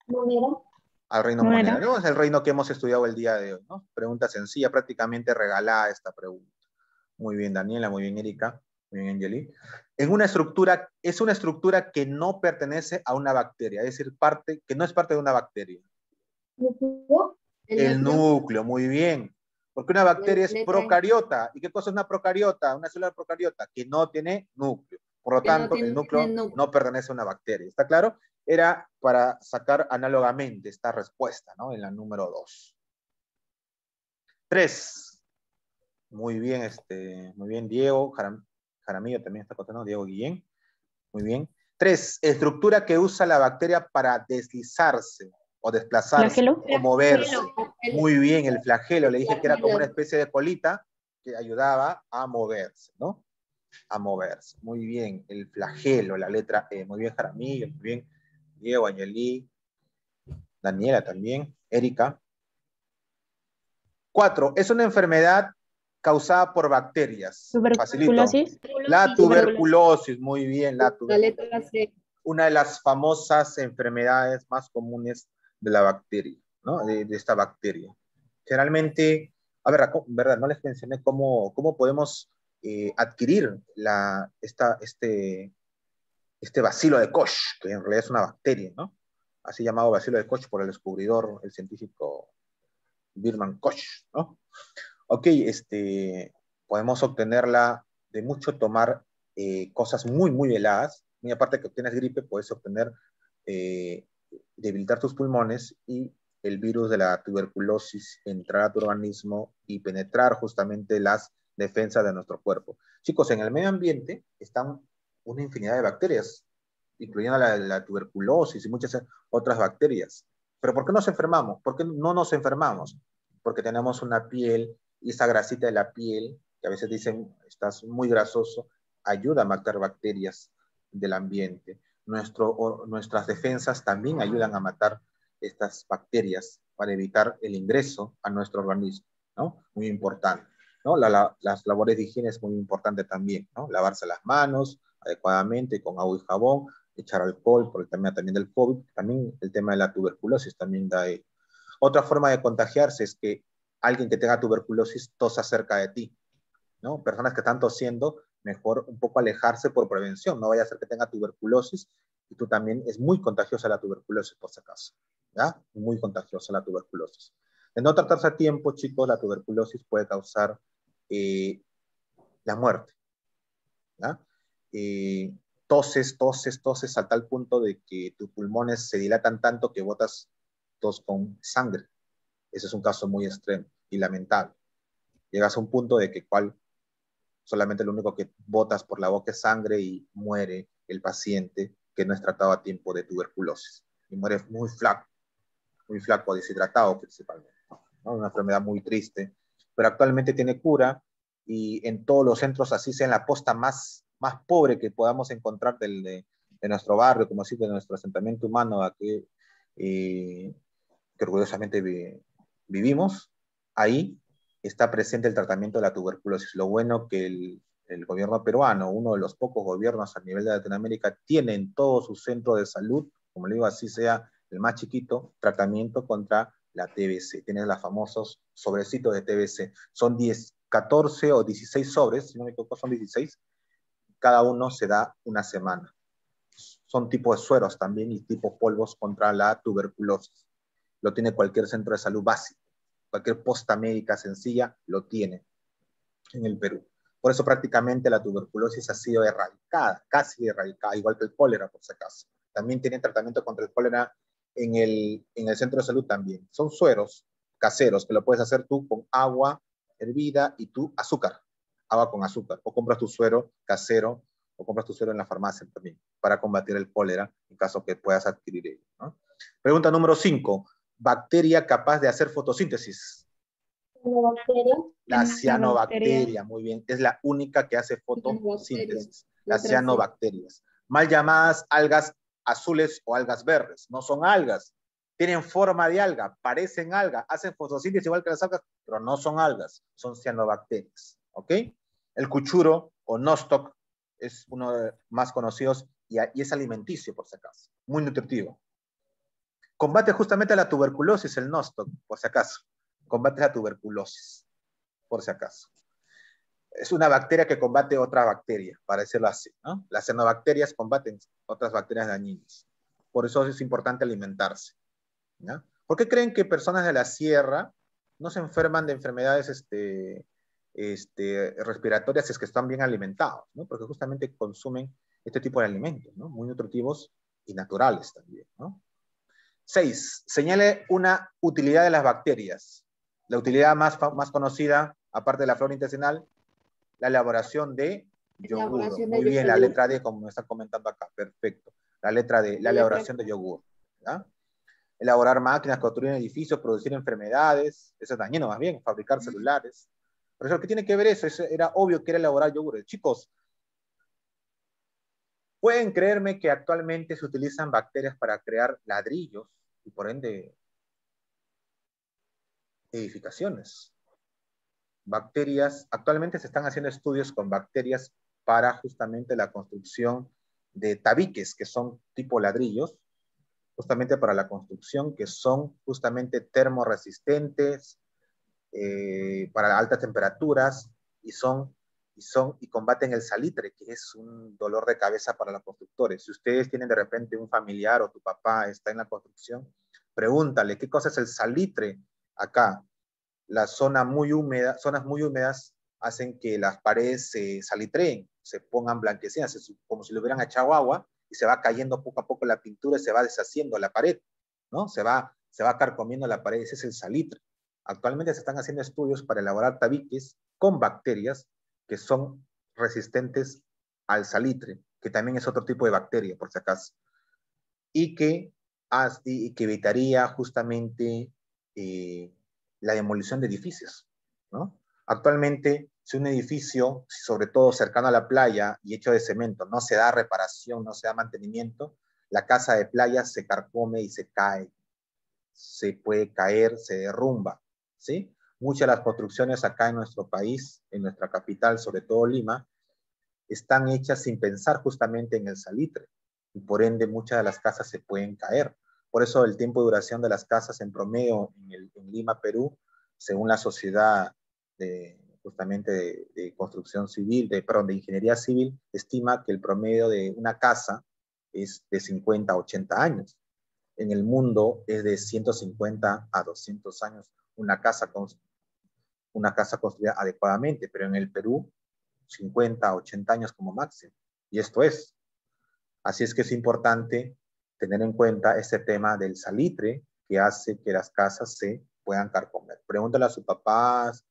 Monera. Al reino Monera, ¿no? Es el reino que hemos estudiado el día de hoy, ¿no? Pregunta sencilla, prácticamente regalada esta pregunta. Muy bien, Daniela, muy bien, Erika, muy bien, Angeli. Es una estructura que no pertenece a una bacteria, es decir, que no es parte de una bacteria. ¿Núcleo? El núcleo, muy bien. Porque una bacteria es Letra E. procariota. ¿Y qué cosa es una procariota? Una célula procariota que no tiene núcleo. Por lo Que no tanto, el tiene núcleo núcleo. no pertenece a una bacteria. ¿Está claro? Era para sacar análogamente esta respuesta, ¿no? En la número 2. 3. Muy bien, Diego. Jaramillo también está contando, Diego Guillén. Muy bien. 3. Estructura que usa la bacteria para deslizarse o desplazarse Flagelo. o moverse. Flagelo. Muy bien, el flagelo. Le dije que era como una Flagelo. especie de colita que ayudaba a moverse, ¿no? A moverse. Muy bien, el flagelo, la letra E. Muy bien, Jaramillo. Muy bien, Diego, Añelí, Daniela también, Erika. 4. Es una enfermedad causada por bacterias. Facilito. Tuberculosis. La tuberculosis, muy bien, la La tuberculosis. letra C. Una de las famosas enfermedades más comunes de la bacteria, ¿no? De esta bacteria. Generalmente, a ver, ¿verdad? No les mencioné cómo podemos adquirir este bacilo de Koch, que en realidad es una bacteria, ¿no? Así llamado bacilo de Koch por el descubridor, el científico Birman Koch, ¿no? Ok, podemos obtenerla de mucho tomar cosas muy, muy heladas. Muy aparte que obtienes gripe, puedes obtener, debilitar tus pulmones y el virus de la tuberculosis entrar a tu organismo y penetrar justamente las defensas de nuestro cuerpo. Chicos, en el medio ambiente están una infinidad de bacterias, incluyendo la tuberculosis y muchas otras bacterias. Pero ¿por qué nos enfermamos? ¿Por qué no nos enfermamos? Porque tenemos una piel y esa grasita de la piel, que a veces dicen estás muy grasoso, ayuda a matar bacterias del ambiente. Nuestras defensas también ayudan a matar estas bacterias para evitar el ingreso a nuestro organismo, ¿no? Muy importante, ¿no? Las labores de higiene es muy importante también, ¿no? Lavarse las manos adecuadamente con agua y jabón, echar alcohol por el tema también del COVID, también el tema de la tuberculosis también da ahí. Otra forma de contagiarse es que alguien que tenga tuberculosis tosa cerca de ti, ¿no? Personas que están tosiendo, mejor un poco alejarse por prevención, no vaya a ser que tenga tuberculosis y tú también, es muy contagiosa la tuberculosis por si acaso, ¿ya? Muy contagiosa la tuberculosis. De no tratarse a tiempo, chicos, la tuberculosis puede causar la muerte, ¿ya? Toses a tal punto de que tus pulmones se dilatan tanto que botas tos con sangre. Ese es un caso muy extremo y lamentable. Llegas a un punto de que solamente lo único que botas por la boca es sangre y muere el paciente que no es tratado a tiempo de tuberculosis. Y muere muy flaco, deshidratado principalmente, ¿no? Una enfermedad muy triste, pero actualmente tiene cura y en todos los centros, así sea en la posta más pobre que podamos encontrar de nuestro barrio, como así de nuestro asentamiento humano aquí, que orgullosamente vivimos, ahí está presente el tratamiento de la tuberculosis. Lo bueno que el gobierno peruano, uno de los pocos gobiernos a nivel de Latinoamérica, tiene en todo su centro de salud, como le digo, así sea el más chiquito, tratamiento contra la TBC. Tienes los famosos sobrecitos de TBC. Son 10, 14 o 16 sobres, si no me equivoco, son 16. Cada uno se da una semana. Son tipos de sueros también y tipos polvos contra la tuberculosis. Lo tiene cualquier centro de salud básico. Cualquier posta médica sencilla lo tiene en el Perú. Por eso prácticamente la tuberculosis ha sido erradicada, casi erradicada, igual que el cólera, por si acaso. También tiene tratamiento contra el cólera en el centro de salud también. Son sueros caseros que lo puedes hacer tú con agua hervida y tu azúcar, agua con azúcar. O compras tu suero casero o compras tu suero en la farmacia también para combatir el cólera en caso que puedas adquirir ello, ¿no? Pregunta número 5. Bacteria capaz de hacer fotosíntesis. Una bacteria. La Una cianobacteria, muy bien, es la única que hace fotosíntesis. Las Letra C. cianobacterias, mal llamadas algas azules o algas verdes, no son algas, tienen forma de alga, parecen alga, hacen fotosíntesis igual que las algas, pero no son algas, son cianobacterias, ¿ok? El cuchuro o nostoc es uno de los más conocidos y es alimenticio por si acaso, muy nutritivo. Combate justamente la tuberculosis el nostoc, por si acaso, combate la tuberculosis, por si acaso. Es una bacteria que combate otra bacteria, para decirlo así, ¿no? Las cianobacterias combaten otras bacterias dañinas. Por eso es importante alimentarse, ¿no? ¿Por qué creen que personas de la sierra no se enferman de enfermedades respiratorias si es que están bien alimentados, ¿no? Porque justamente consumen este tipo de alimentos, ¿no? Muy nutritivos y naturales también, ¿no? 6. Señale una utilidad de las bacterias. La utilidad más conocida, aparte de la flora intestinal, la elaboración de yogur. Elaboración de Muy bien, la yogur. letra D, como me están comentando acá. Perfecto. La letra D, la elaboración de yogur. ¿Ya? Elaborar máquinas, construir edificios, producir enfermedades. Eso es dañino, más bien, fabricar celulares. Por eso, ¿qué tiene que ver eso? Era obvio que era elaborar yogur. Chicos, pueden creerme que actualmente se utilizan bacterias para crear ladrillos y por ende edificaciones. Bacterias, actualmente se están haciendo estudios con bacterias para justamente la construcción de tabiques, que son tipo ladrillos, justamente para la construcción, que son justamente termoresistentes, para altas temperaturas y combaten el salitre, que es un dolor de cabeza para los constructores. Si ustedes tienen de repente un familiar o tu papá está en la construcción, pregúntale qué cosa es el salitre acá. Las zonas muy húmedas hacen que las paredes se salitreen, se pongan blanquecinas, como si le hubieran echado agua y se va cayendo poco a poco la pintura y se va deshaciendo la pared, ¿no? Se va carcomiendo la pared, ese es el salitre. Actualmente se están haciendo estudios para elaborar tabiques con bacterias que son resistentes al salitre, que también es otro tipo de bacteria, por si acaso, y que evitaría justamente la demolición de edificios, ¿no? Actualmente, si un edificio, sobre todo cercano a la playa y hecho de cemento, no se da reparación, no se da mantenimiento, la casa de playa se carcome y se cae, se puede caer, se derrumba, ¿sí? Muchas de las construcciones acá en nuestro país, en nuestra capital, sobre todo Lima, están hechas sin pensar justamente en el salitre y por ende muchas de las casas se pueden caer. Por eso el tiempo de duración de las casas en promedio en Lima, Perú, según la sociedad justamente de construcción civil, de ingeniería civil, estima que el promedio de una casa es de 50 a 80 años. En el mundo es de 150 a 200 años una casa construida adecuadamente, pero en el Perú 50, 80 años como máximo. Y esto es. Así es que es importante tener en cuenta este tema del salitre que hace que las casas se puedan carcomer. Pregúntale a sus papás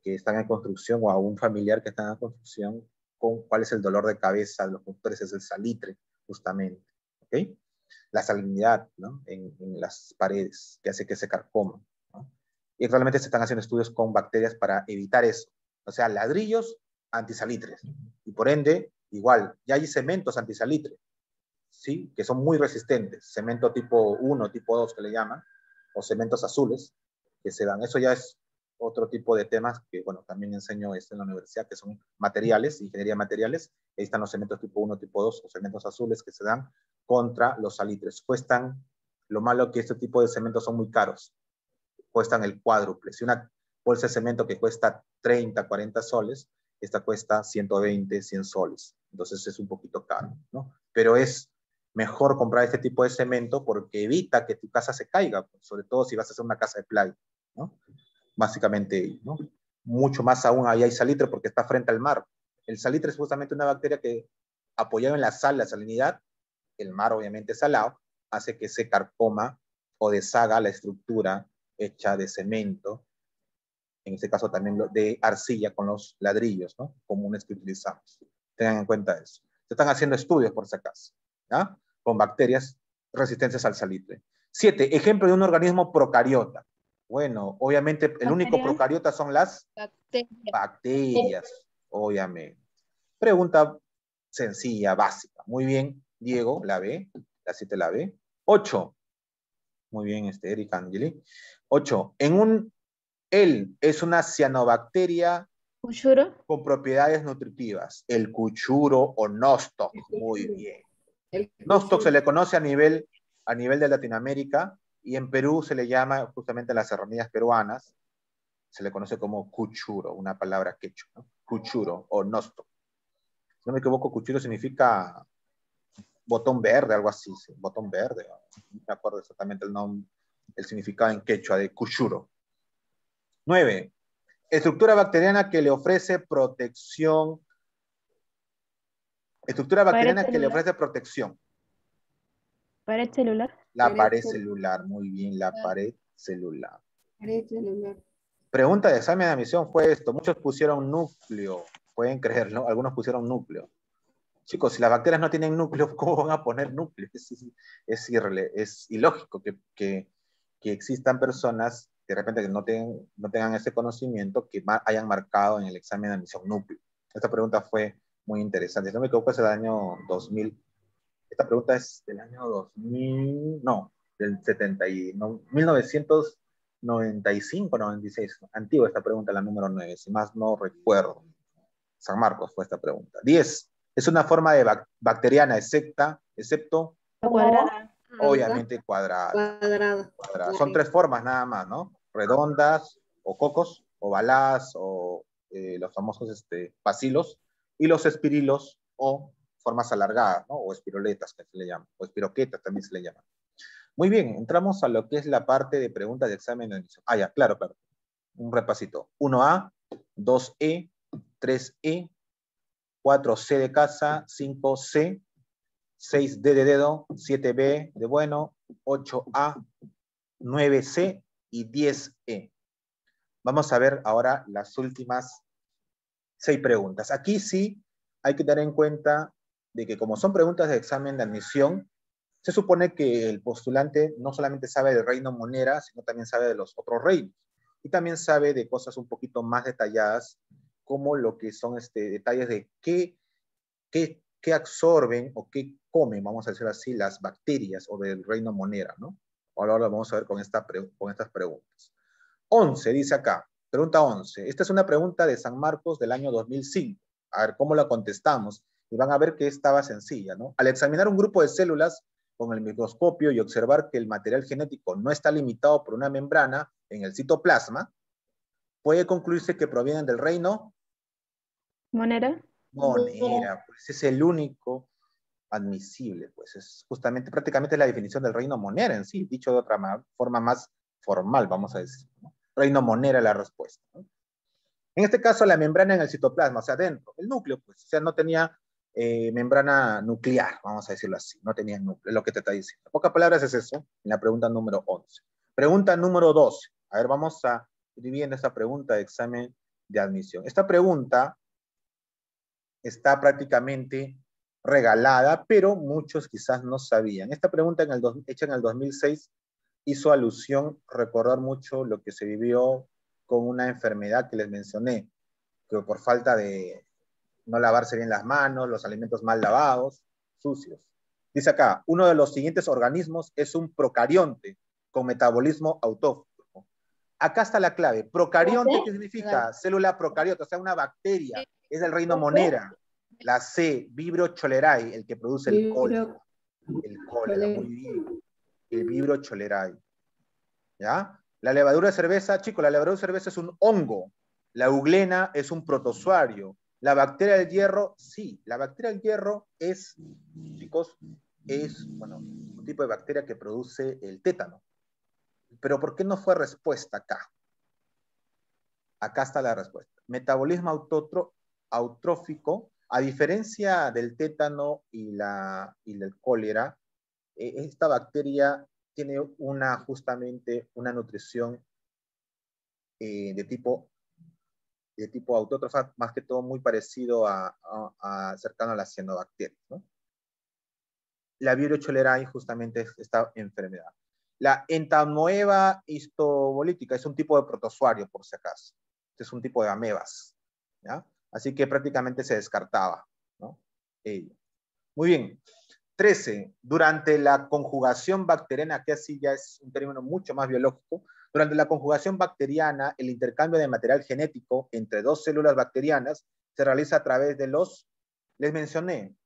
que están en construcción o a un familiar que está en construcción cuál es el dolor de cabeza de los constructores, es el salitre, justamente. ¿Ok? La salinidad, ¿no? En las paredes que hace que se carcoman, ¿no? Y realmente se están haciendo estudios con bacterias para evitar eso. O sea, ladrillos antisalitres. Y por ende, igual, ya hay cementos antisalitre, ¿sí? Que son muy resistentes. Cemento tipo 1, tipo 2 que le llaman, o cementos azules que se dan. Eso ya es otro tipo de temas que, bueno, también enseño esto en la universidad, que son materiales, ingeniería de materiales. Ahí están los cementos tipo 1, tipo 2 o cementos azules que se dan contra los salitres. Cuestan, lo malo que este tipo de cementos son muy caros, cuestan el cuádruple. Si una bolsa de cemento que cuesta 30, 40 soles, esta cuesta 120, 100 soles. Entonces es un poquito caro, ¿no? Pero es mejor comprar este tipo de cemento porque evita que tu casa se caiga, sobre todo si vas a hacer una casa de playa, ¿no? Básicamente, ¿no? Mucho más aún ahí hay salitre porque está frente al mar. El salitre es justamente una bacteria que, apoyado en la sal, la salinidad, el mar obviamente salado, hace que se carcoma o deshaga la estructura hecha de cemento, en este caso también de arcilla con los ladrillos, ¿no? Comunes que utilizamos. Tengan en cuenta eso. Se están haciendo estudios por si acaso, ¿ya? Con bacterias resistentes al salitre. 7. Ejemplo de un organismo procariota. Bueno, obviamente el único Bacterias. procariota son las Bacterias. bacterias, obviamente. Pregunta sencilla, básica. Muy bien, Diego, la B, la 7 la B. 8. Muy bien, Eric Angeli. 8. Él es una cianobacteria Cuchuro. con propiedades nutritivas. El cuchuro o nostoc. Muy bien. El Nostoc se cuchuro. le conoce a nivel de Latinoamérica y en Perú se le llama justamente a las serranías peruanas, se le conoce como cuchuro, una palabra quechua, ¿no? Cuchuro o nostoc. Si no me equivoco, cuchuro significa botón verde, algo así, sí, botón verde. No me acuerdo exactamente el nombre, el significado en quechua de cuchuro. 9. Estructura bacteriana que le ofrece protección. Estructura bacteriana que le ofrece protección. Pared celular. La pared celular, muy bien, la pared celular. Pared celular. Pregunta de examen de admisión fue esto. Muchos pusieron núcleo. Pueden creerlo, algunos pusieron núcleo. Chicos, si las bacterias no tienen núcleo, ¿cómo van a poner núcleo? Es ilógico que existan personas de repente que no tengan ese conocimiento, que hayan marcado en el examen de admisión núcleo. Esta pregunta fue muy interesante. Si no me equivoco, es del año 2000. Esta pregunta es del año 2000, no, del 70 y, no, 1995, 96. Antigua esta pregunta, la número 9, si más no recuerdo. San Marcos fue esta pregunta. 10. Es una forma de bacteriana, excepto Cuadrada. obviamente cuadrada. Son 3 formas nada más, ¿no? Redondas, o cocos, ovaladas, o los famosos bacilos, y los espirilos, o formas alargadas, ¿no? O espiroletas, que se le llaman, o espiroquetas también se le llaman. Muy bien, entramos a lo que es la parte de preguntas de examen de admisión. Ya, claro. Un repasito. 1A, 2E, 3E, 4C de casa, 5C, 6D de dedo, 7B de bueno, 8A, 9C y 10E. Vamos a ver ahora las últimas 6 preguntas. Aquí sí hay que tener en cuenta de que como son preguntas de examen de admisión, se supone que el postulante no solamente sabe del reino monera, sino también sabe de los otros reinos. Y también sabe de cosas un poquito más detalladas, como lo que son detalles de qué absorben o qué comen, vamos a decir así, las bacterias o del reino monera, ¿no? Ahora lo vamos a ver con estas preguntas. 11, dice acá, pregunta 11. Esta es una pregunta de San Marcos del año 2005. A ver cómo la contestamos. Y van a ver que estaba sencilla, ¿no? Al examinar un grupo de células con el microscopio y observar que el material genético no está limitado por una membrana en el citoplasma, puede concluirse que provienen del reino Monera. monera. Pues es el único admisible, pues es justamente, prácticamente la definición del reino monera en sí, dicho de otra forma más formal, vamos a decir, ¿no? Reino monera la respuesta, ¿no? En este caso, la membrana en el citoplasma, o sea, dentro, el núcleo, pues, o sea, no tenía membrana nuclear, vamos a decirlo así, no tenía núcleo, es lo que te está diciendo. En pocas palabras es eso, en la pregunta número 11. Pregunta número 12. A ver, vamos a ir viendo esta pregunta de examen de admisión. Esta pregunta está prácticamente regalada, pero muchos quizás no sabían. Esta pregunta hecha en el 2006 hizo alusión, recordar mucho lo que se vivió con una enfermedad que les mencioné, que por falta de no lavarse bien las manos, los alimentos mal lavados, sucios. Dice acá, uno de los siguientes organismos es un procarionte con metabolismo autótrofo. Acá está la clave. Procarionte, ¿qué significa? Célula procariota, o sea, una bacteria. Es del reino monera. La C, Vibrio cholerae, el que produce el cólera. El cólera, muy bien. El Vibrio cholerae. ¿Ya? La levadura de cerveza, chicos, la levadura de cerveza es un hongo. La euglena es un protozoario. La bacteria del hierro, sí. La bacteria del hierro es, chicos, es, bueno, un tipo de bacteria que produce el tétano. Pero ¿por qué no fue respuesta acá? Acá está la respuesta. Metabolismo autrófico, a diferencia del tétano y del cólera, esta bacteria tiene justamente una nutrición de tipo autótrofa, más que todo muy parecido cercano a las cianobacterias, ¿no? La Vibrio cholerae justamente es esta enfermedad. La entamoeba histobolítica es un tipo de protozoario, por si acaso. Este es un tipo de amebas, ¿ya? Así que prácticamente se descartaba, ¿no? Muy bien. 13. Durante la conjugación bacteriana, que así ya es un término mucho más biológico, durante la conjugación bacteriana, el intercambio de material genético entre dos células bacterianas se realiza a través de les mencioné,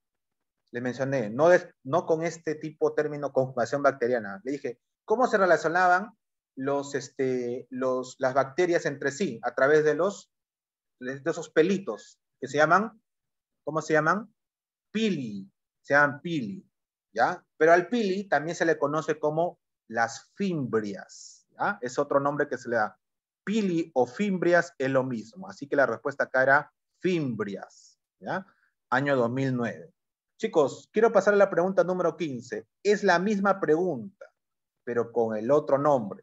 no con este tipo término conjugación bacteriana. Le dije, ¿cómo se relacionaban las bacterias entre sí? A través de esos pelitos que se llaman, ¿cómo se llaman? Pili, se llaman pili, ¿ya? Pero al pili también se le conoce como las fimbrias, ¿ya? Es otro nombre que se le da. pili o fimbrias es lo mismo. Así que la respuesta acá era fimbrias, ¿ya? Año 2009. Chicos, quiero pasar a la pregunta número 15. Es la misma pregunta, pero con el otro nombre.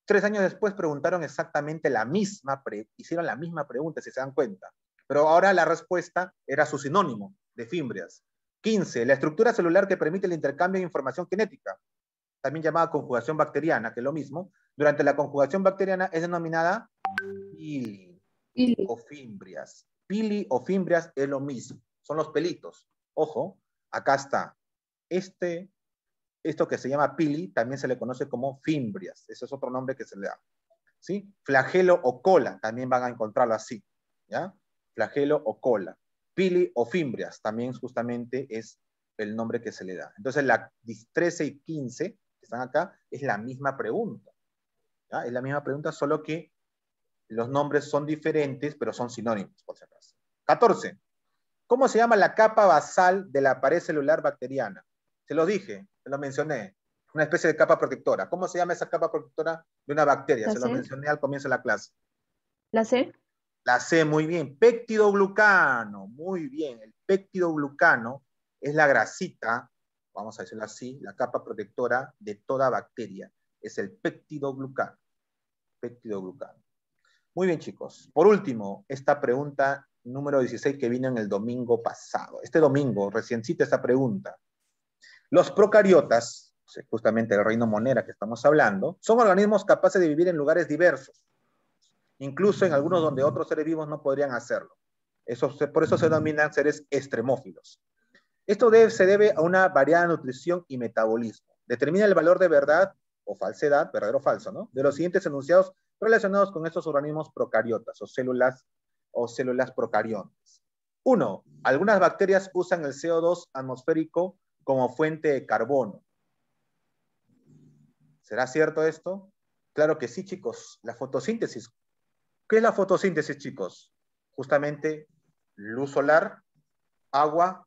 3 años después preguntaron exactamente la misma, hicieron la misma pregunta, si se dan cuenta. Pero ahora la respuesta era su sinónimo de fimbrias. 15. La estructura celular que permite el intercambio de información genética, también llamada conjugación bacteriana, que es lo mismo. Durante la conjugación bacteriana es denominada pili o fimbrias. Pili o fimbrias es lo mismo. Son los pelitos. Ojo, acá está. Esto que se llama pili también se le conoce como fimbrias. Ese es otro nombre que se le da. ¿Sí? Flagelo o cola, también van a encontrarlo así. ¿Ya? Flagelo o cola. Pili o fimbrias, también justamente es el nombre que se le da. Entonces, la 13 y 15, que están acá, es la misma pregunta. ¿Ya? Es la misma pregunta, solo que los nombres son diferentes, pero son sinónimos, por si acaso. 14. ¿Cómo se llama la capa basal de la pared celular bacteriana? Se lo dije, se lo mencioné. Una especie de capa protectora. ¿Cómo se llama esa capa protectora de una bacteria? ¿La Se lo C? mencioné al comienzo de la clase. ¿La C? La C, muy bien. Péptidoglucano, muy bien. El péptidoglucano es la grasita, vamos a decirlo así, la capa protectora de toda bacteria. Es el péptidoglucano. Péptidoglucano. Muy bien, chicos. Por último, esta pregunta número 16 que vino en el domingo pasado. Este domingo, reciencita esta pregunta. Los procariotas, justamente el reino monera que estamos hablando, son organismos capaces de vivir en lugares diversos, incluso en algunos donde otros seres vivos no podrían hacerlo. Por eso se denominan seres extremófilos. Esto se debe a una variada nutrición y metabolismo. Determina el valor de verdad o falsedad, verdadero o falso, ¿no?, de los siguientes enunciados relacionados con estos organismos procariotas o células procariontes. 1. Algunas bacterias usan el CO2 atmosférico como fuente de carbono. ¿Será cierto esto? Claro que sí, chicos. La fotosíntesis. ¿Qué es la fotosíntesis, chicos? Justamente luz solar, agua,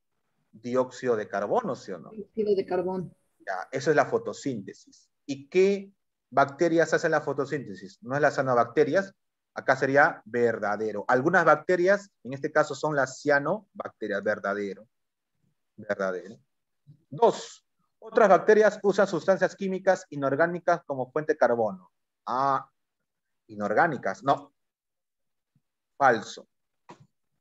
dióxido de carbono, ¿sí o no? Dióxido de carbono. Ya, eso es la fotosíntesis. ¿Y qué bacterias hacen la fotosíntesis? No es las cianobacterias, acá sería verdadero. Algunas bacterias, en este caso son las cianobacterias, verdadero. Verdadero. 2. Otras bacterias usan sustancias químicas inorgánicas como fuente de carbono. Ah, inorgánicas. No, falso.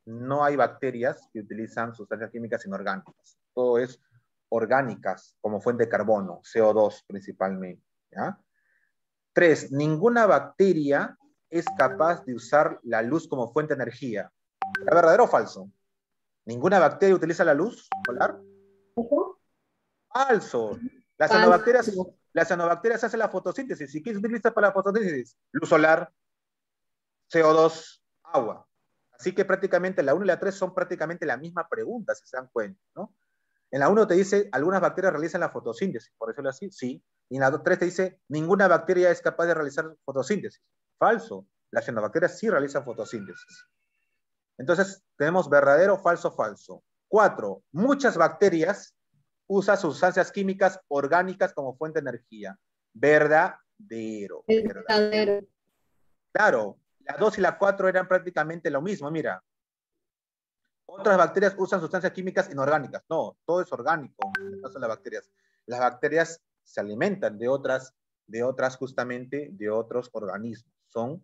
No hay bacterias que utilizan sustancias químicas inorgánicas. Todo es orgánicas como fuente de carbono, CO2 principalmente. ¿Ya? 3. Ninguna bacteria es capaz de usar la luz como fuente de energía. ¿Es verdadero o falso? ¿Ninguna bacteria utiliza la luz solar? Falso. Las cianobacterias hacen la fotosíntesis. ¿Y qué se utiliza para la fotosíntesis? Luz solar, CO2, agua. Así que prácticamente la 1 y la 3 son prácticamente la misma pregunta, si se dan cuenta, ¿no? En la 1 te dice, algunas bacterias realizan la fotosíntesis, por decirlo así, sí. Y en la 3 te dice, ninguna bacteria es capaz de realizar fotosíntesis. Falso. Las cianobacterias sí realizan fotosíntesis. Entonces, tenemos verdadero, falso, falso. 4. Muchas bacterias usan sustancias químicas orgánicas como fuente de energía. Verdadero. Verdadero. Claro, la 2 y la 4 eran prácticamente lo mismo, mira. Otras bacterias usan sustancias químicas inorgánicas. No, todo es orgánico en el caso de las bacterias. Las bacterias se alimentan de otras justamente, de otros organismos. Son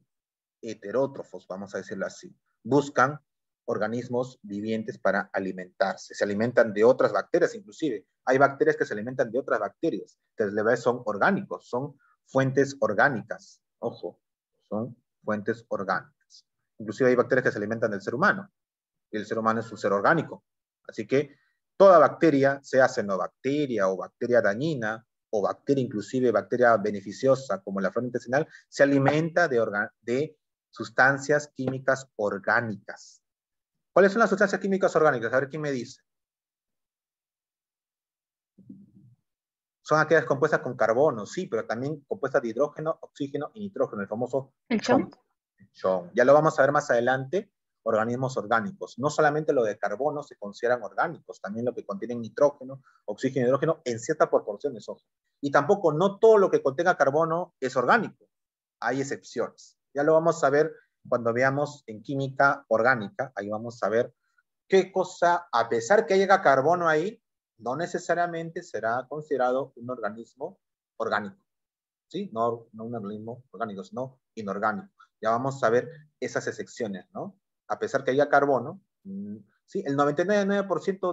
heterótrofos, vamos a decirlo así. Buscan organismos vivientes para alimentarse. Se alimentan de otras bacterias, inclusive. Hay bacterias que se alimentan de otras bacterias. Entonces, son orgánicos, son fuentes orgánicas. Ojo, son fuentes orgánicas. Inclusive hay bacterias que se alimentan del ser humano. Y el ser humano es un ser orgánico. Así que toda bacteria, sea cianobacteria o bacteria dañina, o bacteria, inclusive bacteria beneficiosa, como la flora intestinal, se alimenta de sustancias químicas orgánicas. ¿Cuáles son las sustancias químicas orgánicas? A ver quién me dice. Son aquellas compuestas con carbono, sí, pero también compuestas de hidrógeno, oxígeno y nitrógeno, el famoso ¿El chon? chon. Ya lo vamos a ver más adelante, organismos orgánicos. No solamente lo de carbono se consideran orgánicos, también lo que contienen nitrógeno, oxígeno y hidrógeno en ciertas proporciones, ojo. Y tampoco no todo lo que contenga carbono es orgánico. hay excepciones. Ya lo vamos a ver cuando veamos en química orgánica, ahí vamos a ver qué cosa, a pesar que haya carbono ahí, no necesariamente será considerado un organismo orgánico, ¿sí? No un organismo orgánico, sino inorgánico. Ya vamos a ver esas excepciones, ¿no? A pesar que haya carbono, sí, el 99%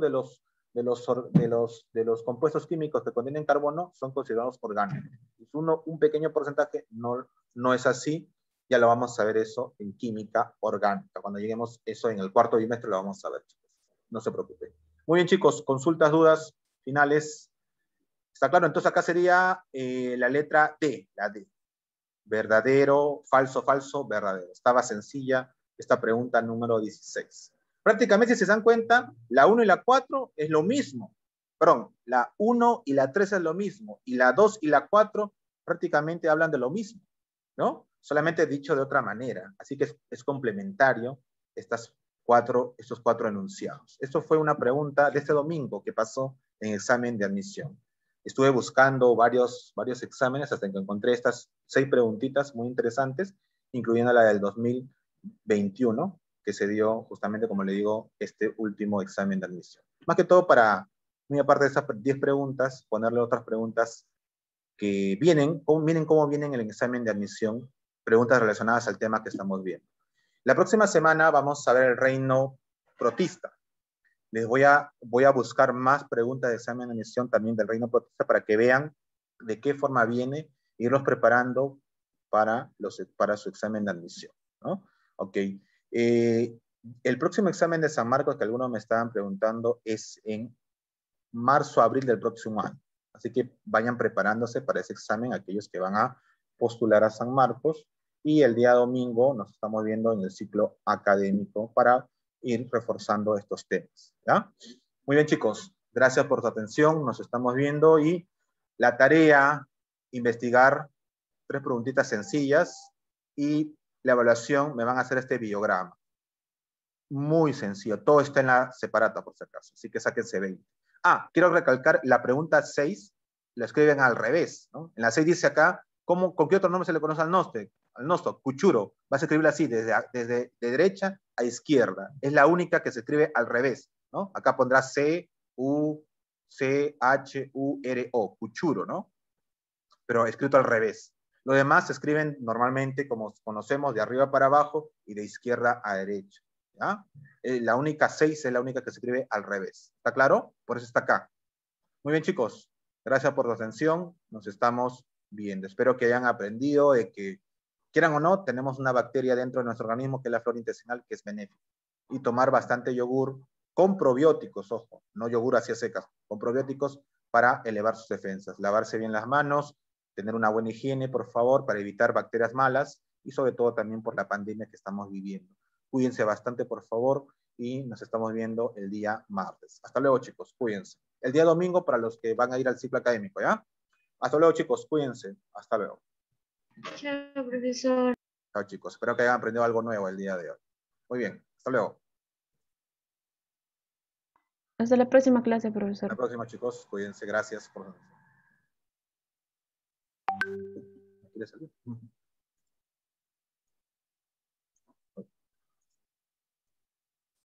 de los compuestos químicos que contienen carbono son considerados orgánicos. Un pequeño porcentaje no es así. Ya lo vamos a ver eso en química orgánica. Cuando lleguemos eso en el cuarto bimestre lo vamos a ver, chicos. No se preocupen. Muy bien, chicos. Consultas, dudas, finales. ¿Está claro? Entonces acá sería la letra D, la D. Verdadero, falso, falso, verdadero. Estaba sencilla esta pregunta número 16. Prácticamente, si se dan cuenta, la 1 y la 4 es lo mismo. Perdón, la 1 y la 3 es lo mismo. Y la 2 y la 4 prácticamente hablan de lo mismo, ¿no? Solamente dicho de otra manera. Así que es complementario estos cuatro enunciados. Esto fue una pregunta de este domingo que pasó en examen de admisión. Estuve buscando varios exámenes hasta que encontré estas 6 preguntitas muy interesantes, incluyendo la del 2021, que se dio justamente, como le digo, este último examen de admisión. Más que todo para, muy aparte de esas 10 preguntas, ponerle otras preguntas que miren cómo vienen en el examen de admisión, preguntas relacionadas al tema que estamos viendo. La próxima semana vamos a ver el reino protista. Les voy a buscar más preguntas de examen de admisión también del reino protista para que vean de qué forma viene e irlos preparando para su examen de admisión, ¿no? Ok. El próximo examen de San Marcos, que algunos me estaban preguntando, es en marzo, abril del próximo año. Así que vayan preparándose para ese examen aquellos que van a postular a San Marcos. Y el día domingo nos estamos viendo en el ciclo académico para ir reforzando estos temas, ¿ya? Muy bien, chicos. Gracias por su atención. Nos estamos viendo y la tarea, investigar 3 preguntitas sencillas y la evaluación me van a hacer este biograma. Muy sencillo. Todo está en la separata, por si acaso. Así que sáquense 20. Quiero recalcar, la pregunta 6 la escriben al revés, ¿no? En la 6 dice acá, ¿con qué otro nombre se le conoce al nosto? Cuchuro. Vas a escribirlo así, desde de derecha a izquierda. Es la única que se escribe al revés, ¿no? Acá pondrá C-U-C-H-U-R-O, Cuchuro, ¿no? Pero escrito al revés. Lo demás se escriben normalmente, como conocemos, de arriba para abajo y de izquierda a derecha, ¿ya? La única 6 es la única que se escribe al revés. ¿Está claro? Por eso está acá. Muy bien, chicos. Gracias por su atención. Nos estamos viendo. Espero que hayan aprendido de que, quieran o no, tenemos una bacteria dentro de nuestro organismo que es la flora intestinal, que es benéfica. Y tomar bastante yogur con probióticos, ojo, no yogur hacia secas, con probióticos para elevar sus defensas. Lavarse bien las manos, tener una buena higiene, por favor, para evitar bacterias malas y sobre todo también por la pandemia que estamos viviendo. Cuídense bastante, por favor, y nos estamos viendo el día martes. Hasta luego, chicos. Cuídense. El día domingo para los que van a ir al ciclo académico, ¿ya? Hasta luego, chicos. Cuídense. Hasta luego. Chao, profesor. Chao, chicos. Espero que hayan aprendido algo nuevo el día de hoy. Muy bien. Hasta luego. Hasta la próxima clase, Hasta profesor. la próxima, chicos. Cuídense. Gracias por... ¿Quieres salir?